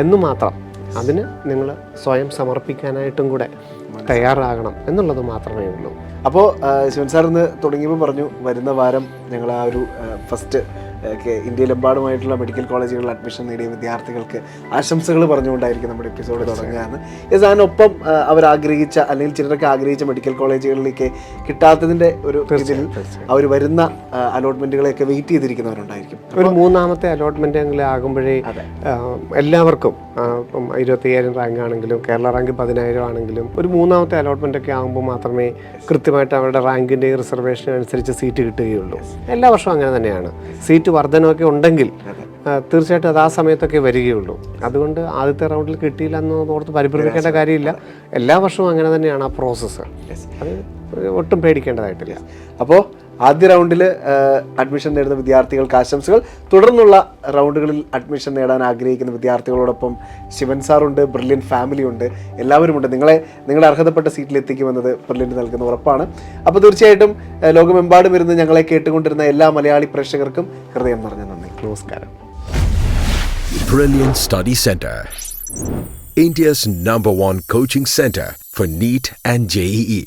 എന്ന് മാത്രം. അതിന് നിങ്ങൾ സ്വയം സമർപ്പിക്കാനായിട്ടും കൂടെ തയ്യാറാകണം എന്നുള്ളത് മാത്രമേ ഉള്ളൂ. അപ്പോൾ ശിവൻ സാർ ഇന്ന് തുടങ്ങിയപ്പോൾ പറഞ്ഞു വരുന്ന വാരം ഞങ്ങൾ ആ ഒരു ഫസ്റ്റ് ഇന്ത്യയിലെമ്പാടുമായിട്ടുള്ള മെഡിക്കൽ കോളേജുകളിൽ അഡ്മിഷൻ നേടിയ വിദ്യാർത്ഥികൾക്ക് ആശംസകൾ പറഞ്ഞുകൊണ്ടായിരിക്കും നമ്മുടെ എപ്പിസോഡ് തുടങ്ങുകയാണ്. അതിനൊപ്പം അവർ ആഗ്രഹിച്ച അല്ലെങ്കിൽ ചിലരൊക്കെ ആഗ്രഹിച്ച മെഡിക്കൽ കോളേജുകളിലേക്ക് കിട്ടാത്തതിൻ്റെ ഒരു ഇതിൽ അവർ വരുന്ന അലോട്ട്മെൻറ്റുകളെയൊക്കെ വെയിറ്റ് ചെയ്തിരിക്കുന്നവരുണ്ടായിരിക്കും. ഒരു 3ാമത്തെ അലോട്ട്മെൻറ്റ് എങ്കിലും ആകുമ്പോഴേ എല്ലാവർക്കും ഇപ്പം 25,000 റാങ്ക് ആണെങ്കിലും കേരള റാങ്ക് 10,000 ആണെങ്കിലും ഒരു മൂന്നാമത്തെ അലോട്ട്മെൻ്റ് ഒക്കെ ആകുമ്പോൾ മാത്രമേ കൃത്യമായിട്ട് അവരുടെ റാങ്കിൻ്റെ റിസർവേഷൻ അനുസരിച്ച് സീറ്റ് കിട്ടുകയുള്ളൂ. എല്ലാ വർഷവും അങ്ങനെ തന്നെയാണ്. സീറ്റ് വർധനമൊക്കെ ഉണ്ടെങ്കിൽ തീർച്ചയായിട്ടും അത് ആ സമയത്തൊക്കെ വരികയുള്ളൂ. അതുകൊണ്ട് ആദ്യത്തെ റൗണ്ടിൽ കിട്ടിയില്ല എന്ന് ഓർത്ത് പരിഭ്രമിക്കേണ്ട കാര്യമില്ല. എല്ലാ വർഷവും അങ്ങനെ തന്നെയാണ് ആ പ്രോസസ്സ്. അത് ഒട്ടും പേടിക്കേണ്ടതായിട്ടില്ല. അപ്പോൾ ആദ്യ റൗണ്ടിൽ അഡ്മിഷൻ നേടുന്ന വിദ്യാർത്ഥികൾക്ക് ആശംസകൾ. തുടർന്നുള്ള റൗണ്ടുകളിൽ അഡ്മിഷൻ നേടാൻ ആഗ്രഹിക്കുന്ന വിദ്യാർത്ഥികളോടൊപ്പം ശിവൻ സാറുണ്ട്, ബ്രില്യൻ ഫാമിലി ഉണ്ട്, എല്ലാവരുമുണ്ട്. നിങ്ങളെ അർഹതപ്പെട്ട സീറ്റിൽ എത്തിക്കുമെന്നത് ബ്രില്യൻ്റ് നൽകുന്ന ഉറപ്പാണ്. അപ്പോൾ തീർച്ചയായിട്ടും ലോകമെമ്പാടും ഇരുന്ന് ഞങ്ങളെ കേട്ടുകൊണ്ടിരുന്ന എല്ലാ മലയാളി പ്രേക്ഷകർക്കും ഹൃദയം നിറഞ്ഞ നന്ദി. നമസ്കാരം. Brilliant Study Center, India's #1 coaching center for NEET and JEE.